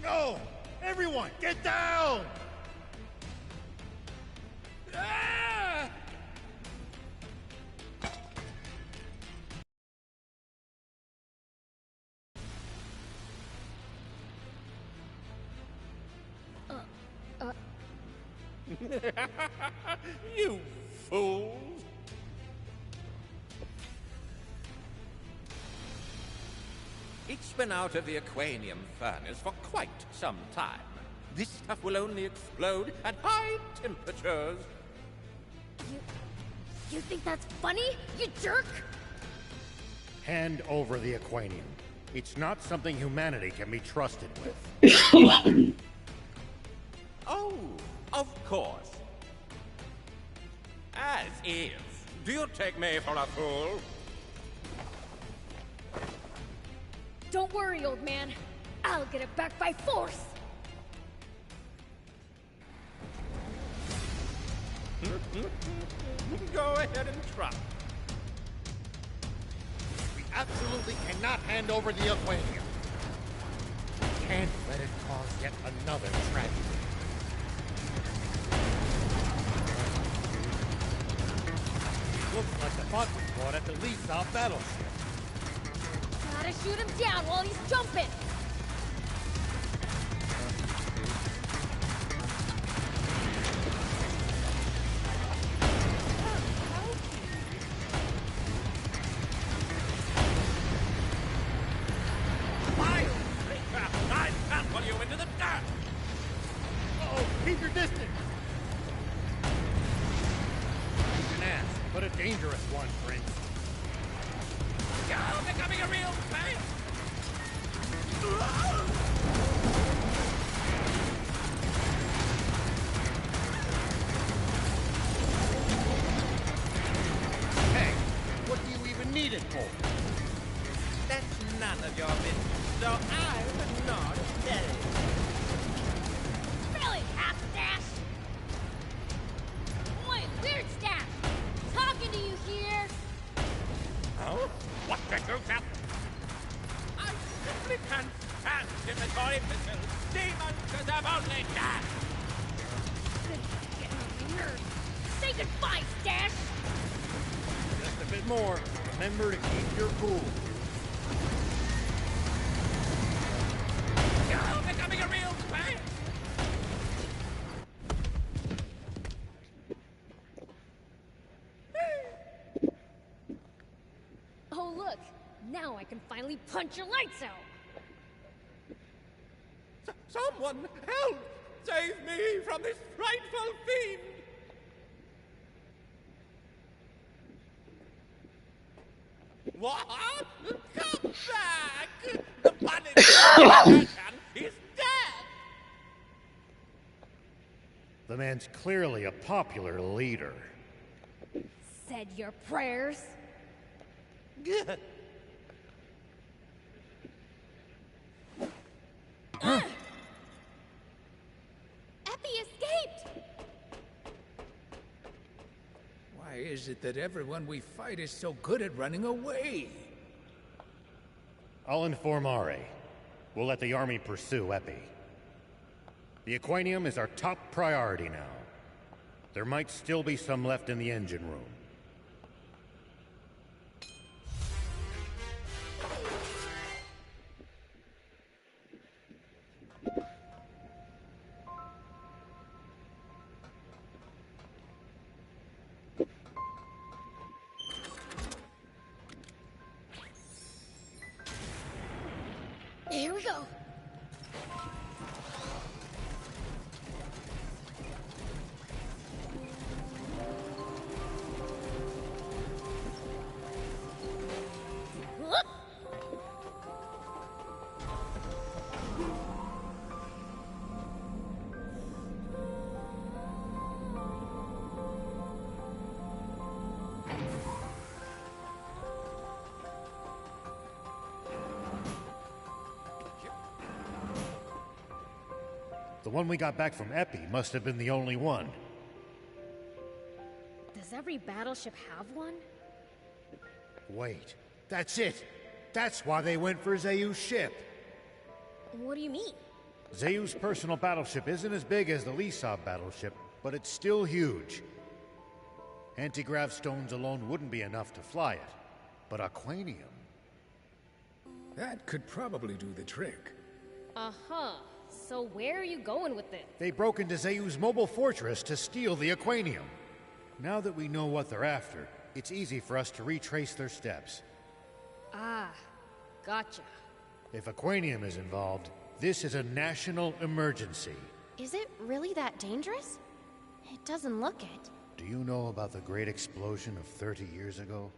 No! Everyone, get down! Ah! You fools! It's been out of the aquanium furnace for quite some time. This stuff will only explode at high temperatures. You think that's funny, you jerk? Hand over the aquanium. It's not something humanity can be trusted with. Oh, of course. As is. Do you take me for a fool? Don't worry, old man. I'll get it back by force. Go ahead and try. We absolutely cannot hand over the aquanium. We can't let it cause yet another tragedy. Looks like the bot was brought at the Lisa battleship. Gotta shoot him down while he's jumping. I trample you into the dirt! Oh, keep your distance! He's an ass, but a dangerous one, Prince. You're becoming a real fan! Hey, what do you even need it for? That's none of your business, so I would not tell you. Really, half-stash? Boy, weird stash. Talking here? Oh? What the goose up? I simply can't stand immature imbeciles. Demons deserve only death! Getting on my nerves. Say goodbye, Stash! Just a bit more. Remember to keep your cool. You're becoming a real pain! Oh, look! Now I can finally punch your lights out! Someone help! Save me from this frightful fiend! What? Come back! The punished is dead! The man's clearly a popular leader. Said your prayers? Good. Epi escaped! Why is it that everyone we fight is so good at running away? I'll inform Ari. We'll let the army pursue Epi. The Aquanium is our top priority now. There might still be some left in the engine room. Here we go! Whoop! The one we got back from Epi must have been the only one. Does every battleship have one? Wait, that's it! That's why they went for Zayu's ship! What do you mean? Zayu's personal battleship isn't as big as the Lisov battleship, but it's still huge. Anti-grav stones alone wouldn't be enough to fly it, but Aquanium... That could probably do the trick. Uh-huh. So where are you going with it? They broke into Zayu's mobile fortress to steal the Aquanium. Now that we know what they're after, it's easy for us to retrace their steps. Ah, gotcha. If Aquanium is involved, this is a national emergency. Is it really that dangerous? It doesn't look it. Do you know about the great explosion of 30 years ago?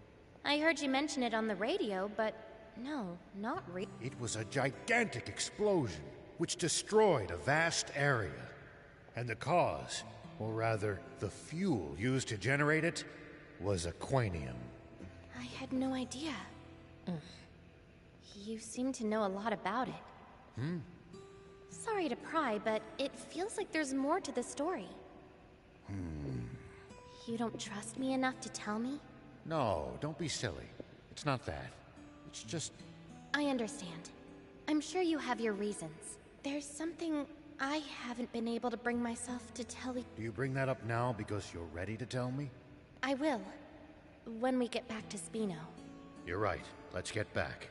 I heard you mention it on the radio, but no, not really. It was a gigantic explosion, which destroyed a vast area. And the cause, or rather, the fuel used to generate it, was Aquanium. I had no idea. You seem to know a lot about it. Sorry to pry, but it feels like there's more to the story. You don't trust me enough to tell me? No, don't be silly. It's not that. It's just... I understand. I'm sure you have your reasons. There's something I haven't been able to bring myself to tell you. Do you bring that up now because you're ready to tell me? I will. When we get back to Spino. You're right. Let's get back.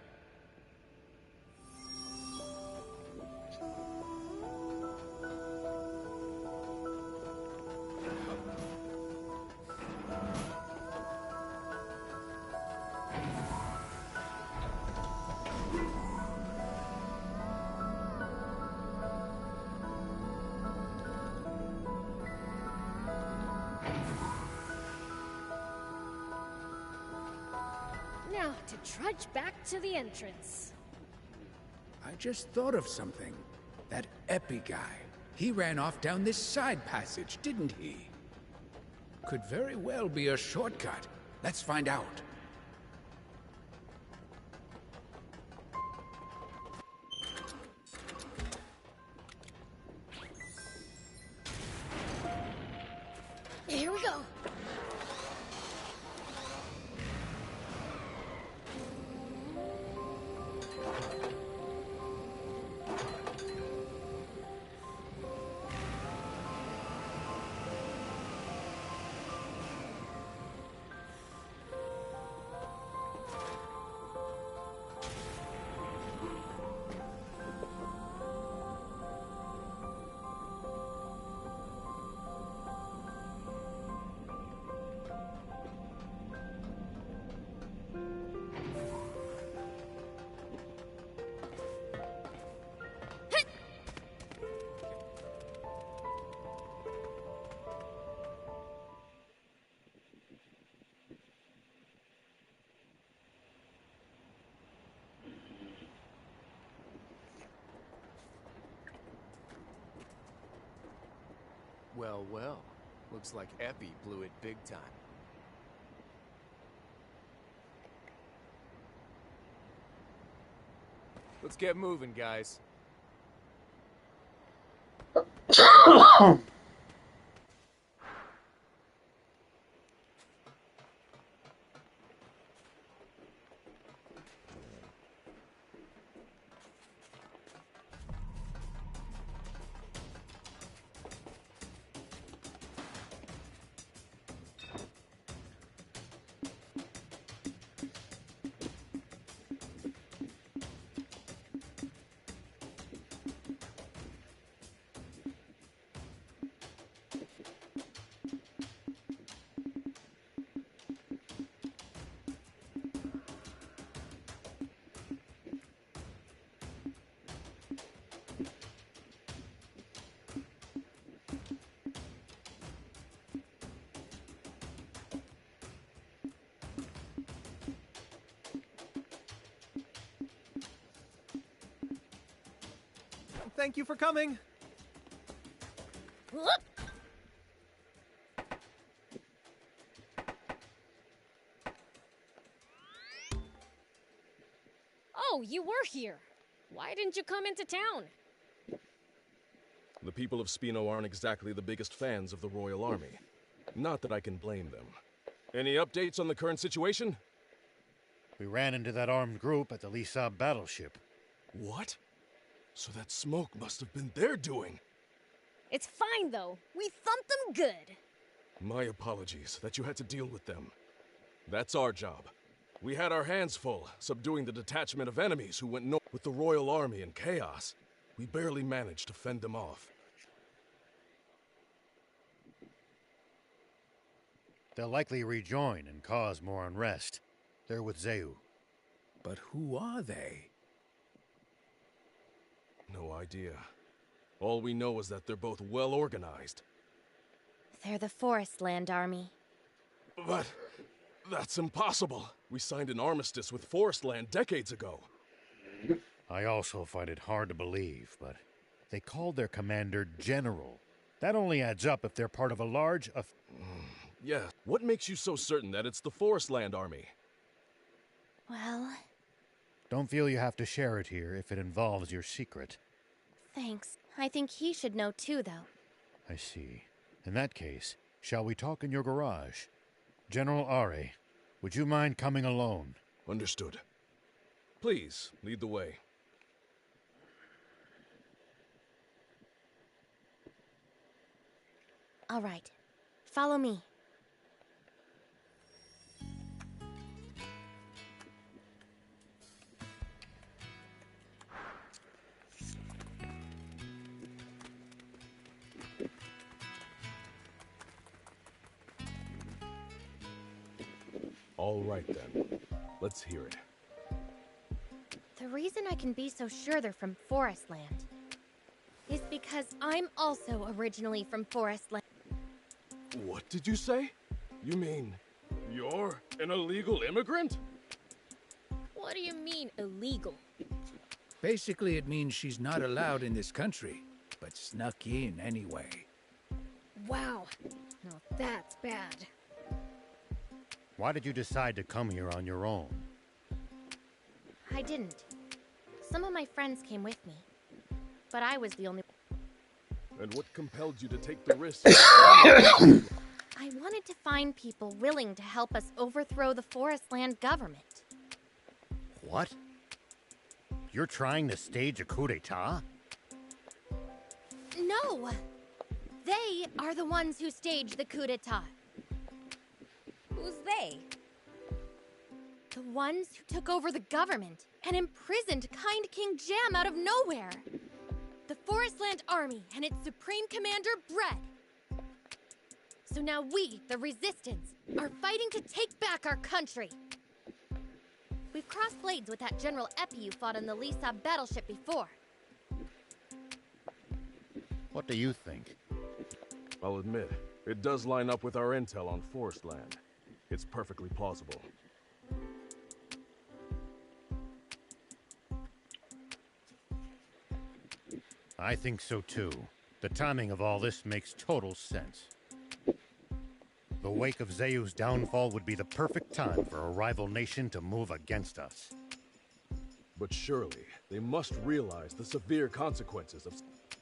Now to trudge back to the entrance. I just thought of something. That Epi guy. He ran off down this side passage, didn't he? Could very well be a shortcut. Let's find out. Here we go. Well, well. Looks like Epi blew it big time. Let's get moving, guys. Thank you for coming. Oh, you were here. Why didn't you come into town? The people of Spino aren't exactly the biggest fans of the Royal Army. Not that I can blame them. Any updates on the current situation? We ran into that armed group at the Lisab battleship. What? So that smoke must have been their doing. It's fine, though. We thumped them good. My apologies that you had to deal with them. That's our job. We had our hands full, subduing the detachment of enemies who went north with the Royal Army in chaos. We barely managed to fend them off. They'll likely rejoin and cause more unrest. They're with Zeu. But who are they? No idea. All we know is that they're both well organized. They're the Forestland Army. But that's impossible. We signed an armistice with Forestland decades ago. I also find it hard to believe, but they called their commander General. That only adds up if they're part of a large... Yeah, what makes you so certain that it's the Forestland Army? Well... Don't feel you have to share it here if it involves your secret. Thanks. I think he should know too, though. I see. In that case, shall we talk in your garage? General Are, would you mind coming alone? Understood. Please, lead the way. All right. Follow me. All right, then. Let's hear it. The reason I can be so sure they're from Forestland is because I'm also originally from Forestland. What did you say? You mean you're an illegal immigrant? What do you mean, illegal? Basically, it means she's not allowed in this country, but snuck in anyway. Wow. Now that's bad. Why did you decide to come here on your own? I didn't. Some of my friends came with me, but I was the only... And what compelled you to take the risk? I wanted to find people willing to help us overthrow the Forestland government. What? You're trying to stage a coup d'etat? No! They are the ones who staged the coup d'etat. Who's they? The ones who took over the government and imprisoned Kind King Jam out of nowhere. The Forestland Army and its Supreme Commander, Bread. So now we, the Resistance, are fighting to take back our country. We've crossed blades with that General Epi you fought on the Lisab battleship before. What do you think? I'll admit, it does line up with our intel on Forestland. It's perfectly plausible. I think so too. The timing of all this makes total sense. The wake of Zeu's downfall would be the perfect time for a rival nation to move against us. But surely, they must realize the severe consequences of...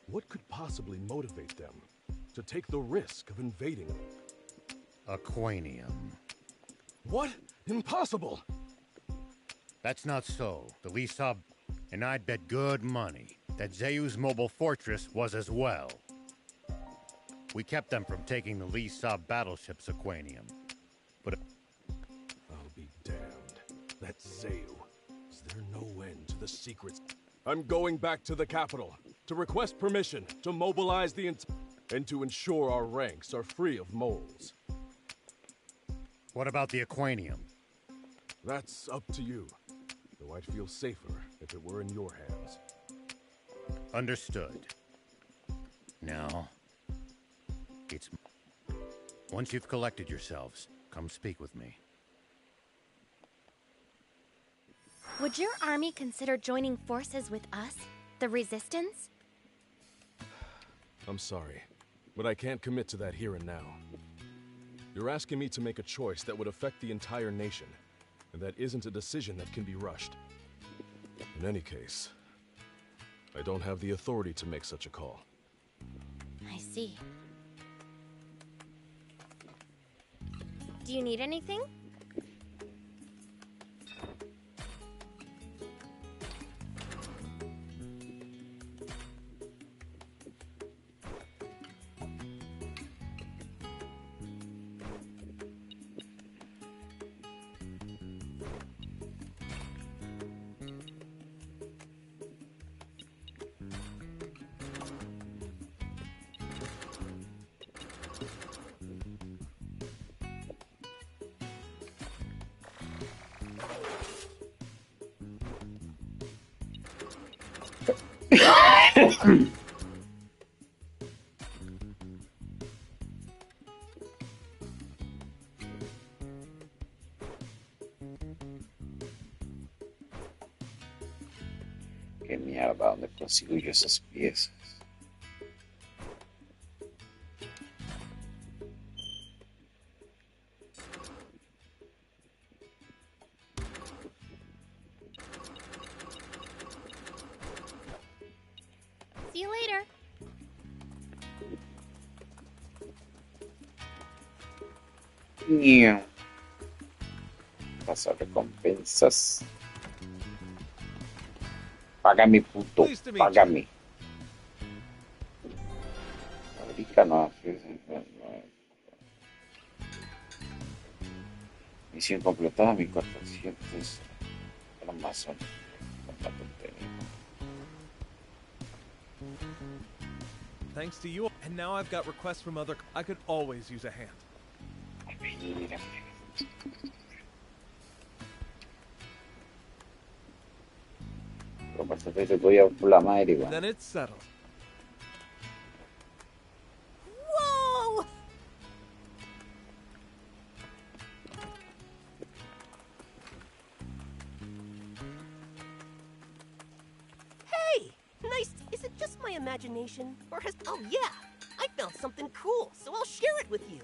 What could possibly motivate them to take the risk of invading? Aquanium. What? Impossible! That's not so. The Lisab... And I'd bet good money that Zeu's mobile fortress was as well. We kept them from taking the Lisab battleship's Aquanium. But... I'll be damned. That's Zeu. Is there no end to the secrets? I'm going back to the capital to request permission to mobilize the and to ensure our ranks are free of moles. What about the Aquanium? That's up to you. Though I'd feel safer if it were in your hands. Understood. Now, it's... Once you've collected yourselves, come speak with me. Would your army consider joining forces with us, the Resistance? I'm sorry, but I can't commit to that here and now. You're asking me to make a choice that would affect the entire nation, and that isn't a decision that can be rushed. In any case, I don't have the authority to make such a call. I see. Do you need anything? Qué mierda, ¿dónde consigo yo esas piezas? See you later. Ño. Pasar recompensas. Págame, puto. Págame. Fabrica no. Misión completada 1400. Amazon. Thanks to you, and now I've got requests from other... I could always use a hand. Then it's settled. Whoa! Hey! Nice. Is it just my imagination? Or has... Oh, yeah! I found something cool, so I'll share it with you.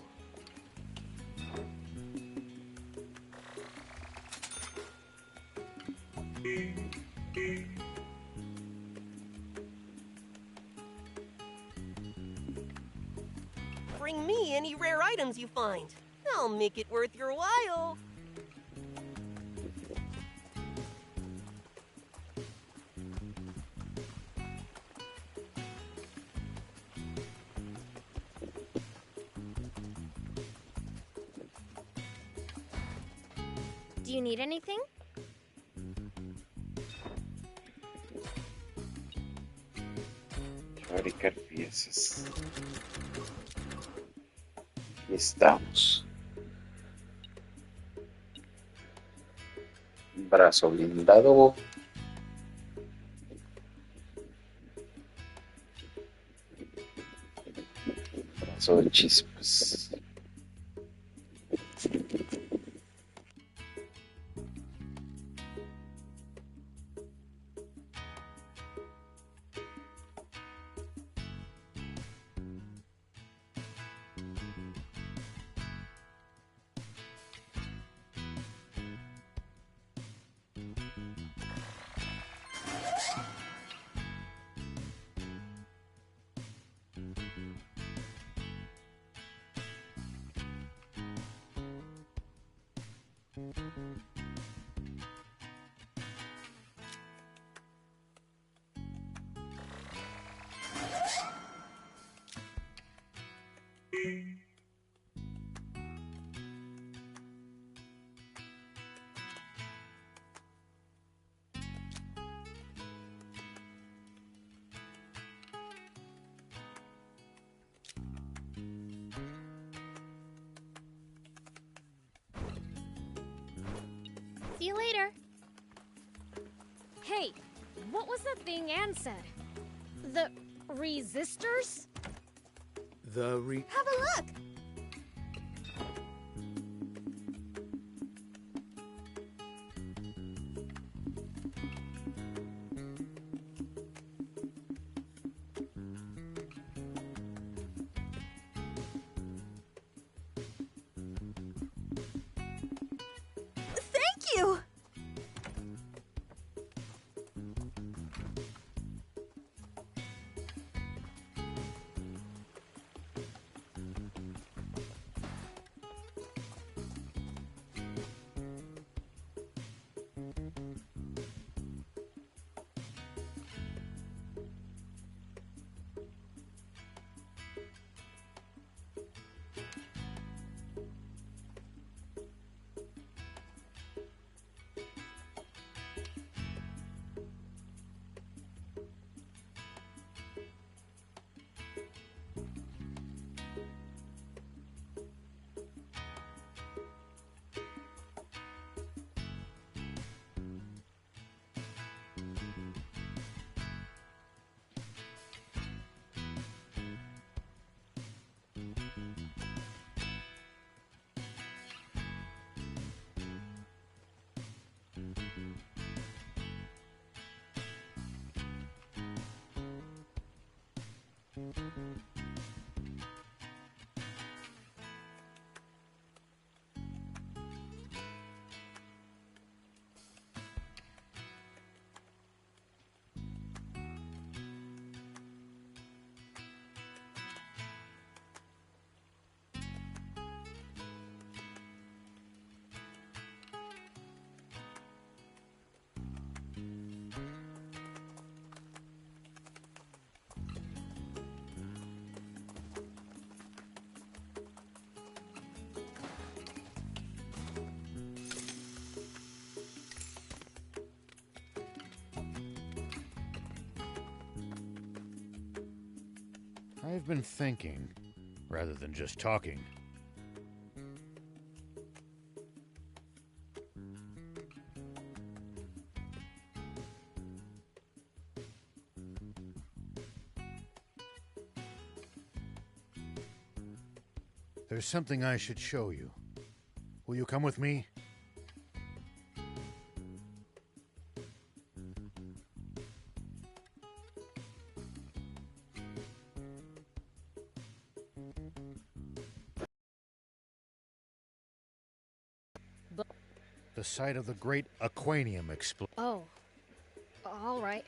Bring me any rare items you find. I'll make it worth your while. Do you need anything? Fabricar piezas. Aquí estamos. Brazo blindado. Brazo de chispas. See you later. Hey, what was that thing Anne said? The resistors? The Have a look! Thank you! I've been thinking, rather than just talking. There's something I should show you. Will you come with me? The site of the great Aquanium explosion. Oh, all right.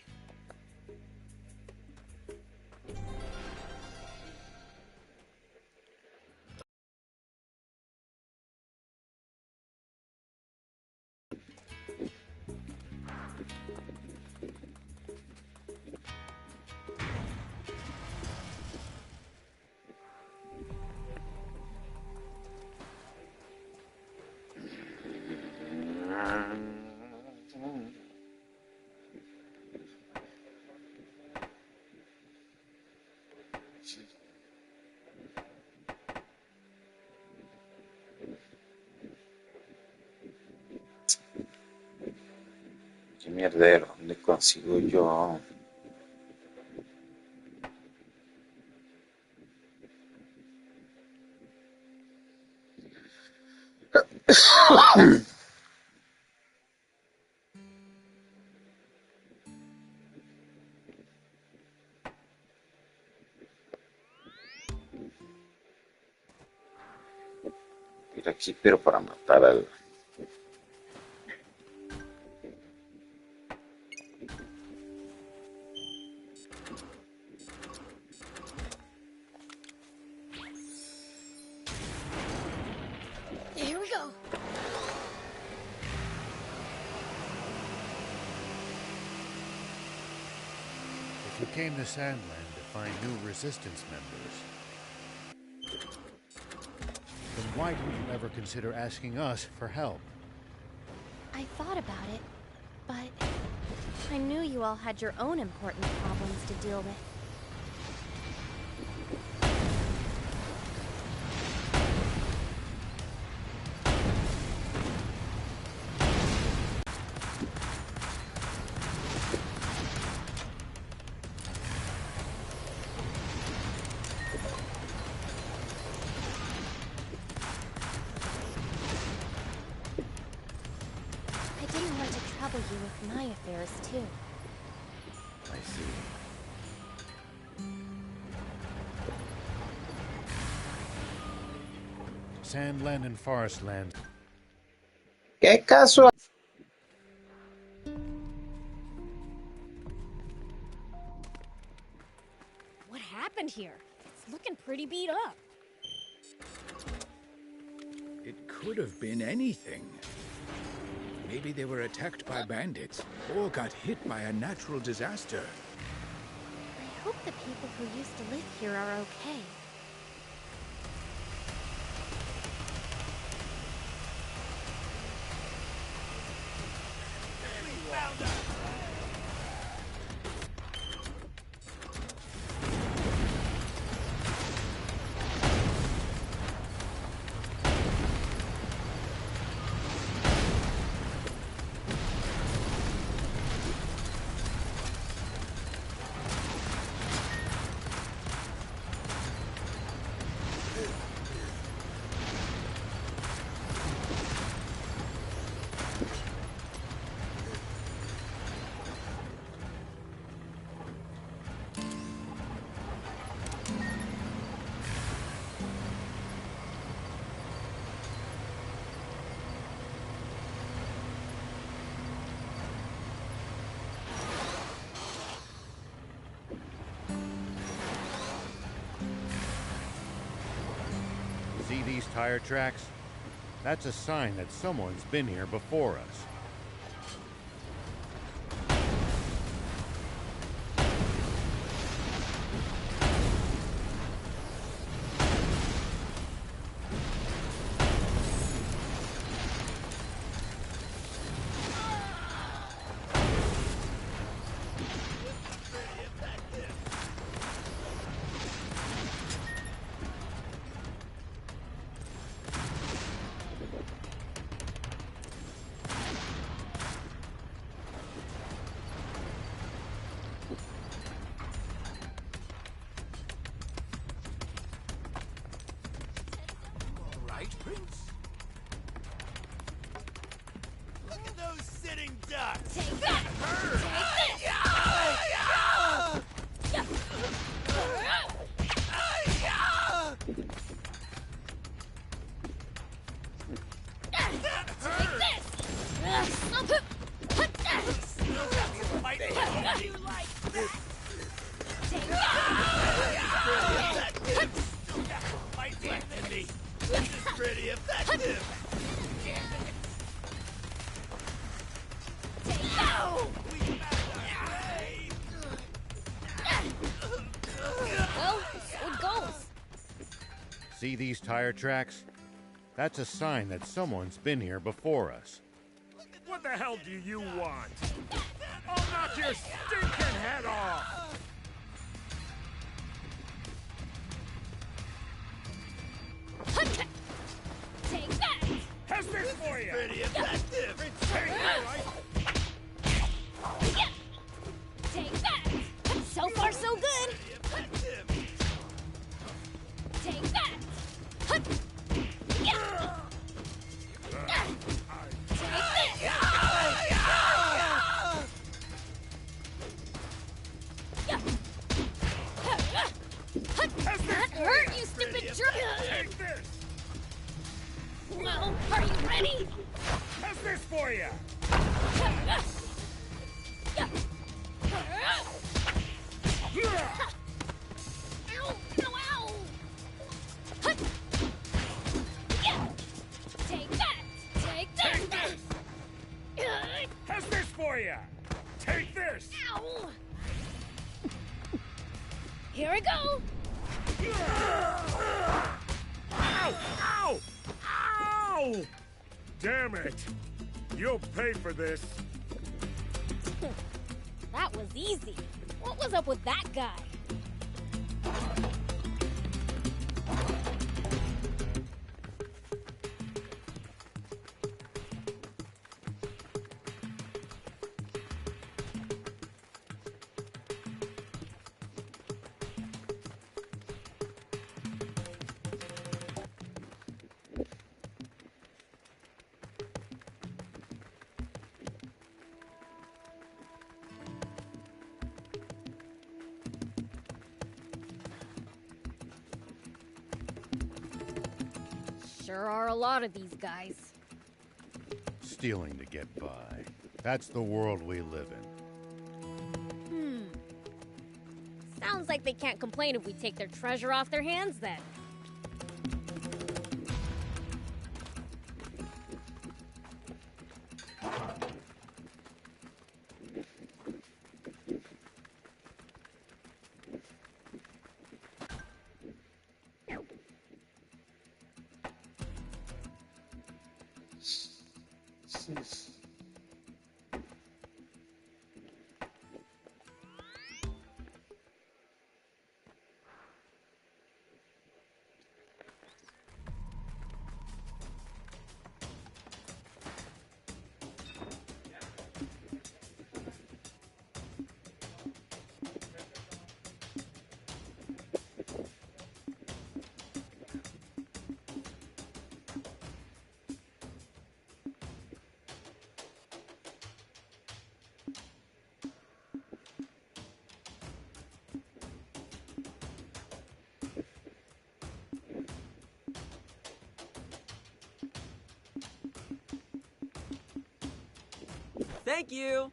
Qué mierdero, ¿dónde consigo yo? Ir aquí, pero para matar al... Here we go. You came to Sandland to find new resistance members. Then why didn't you ever consider asking us for help? I thought about it, but I knew you all had your own important problems to deal with. You with my affairs, too. I see. Sandland and Forestland. ¿Qué caso? What happened here? It's looking pretty beat up. It could have been anything. Maybe they were attacked by bandits, or got hit by a natural disaster. I hope the people who used to live here are okay. See these tire tracks? That's a sign that someone's been here before us. Look at those sitting ducks! Take that! Pretty effective! Well, so it goes. See these tire tracks? That's a sign that someone's been here before us. What the hell do you want? I'll knock your stinking head off! Take that! How's this for you? Pretty effective! Take that! So far, so good! Take that! Take this! That hurt, you stupid jerk! Take this! Well, are you ready? How's this for you? Ow! No, ow! Take that! Take that! How's this for you? Take this! Ow! Here I go! Ow! Ow! Ow! Damn it! You'll pay for this. That was easy. What was up with that guy? Sure are a lot of these guys. Stealing to get by. That's the world we live in. Sounds like they can't complain if we take their treasure off their hands then. Thank you!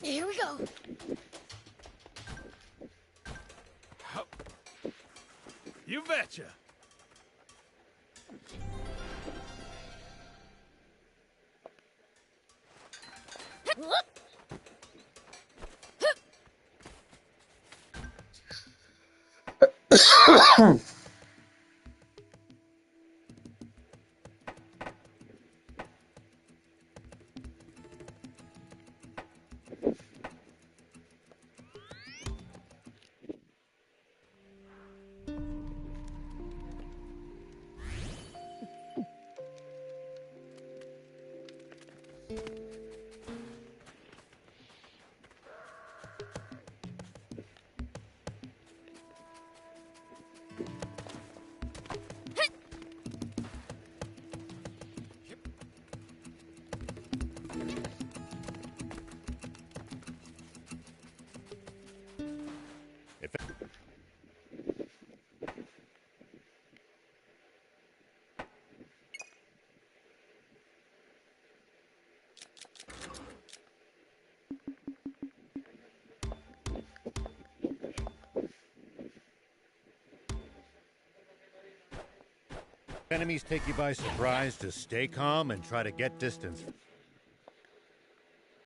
Here we go. You betcha. Enemies take you by surprise, just stay calm and try to get distance.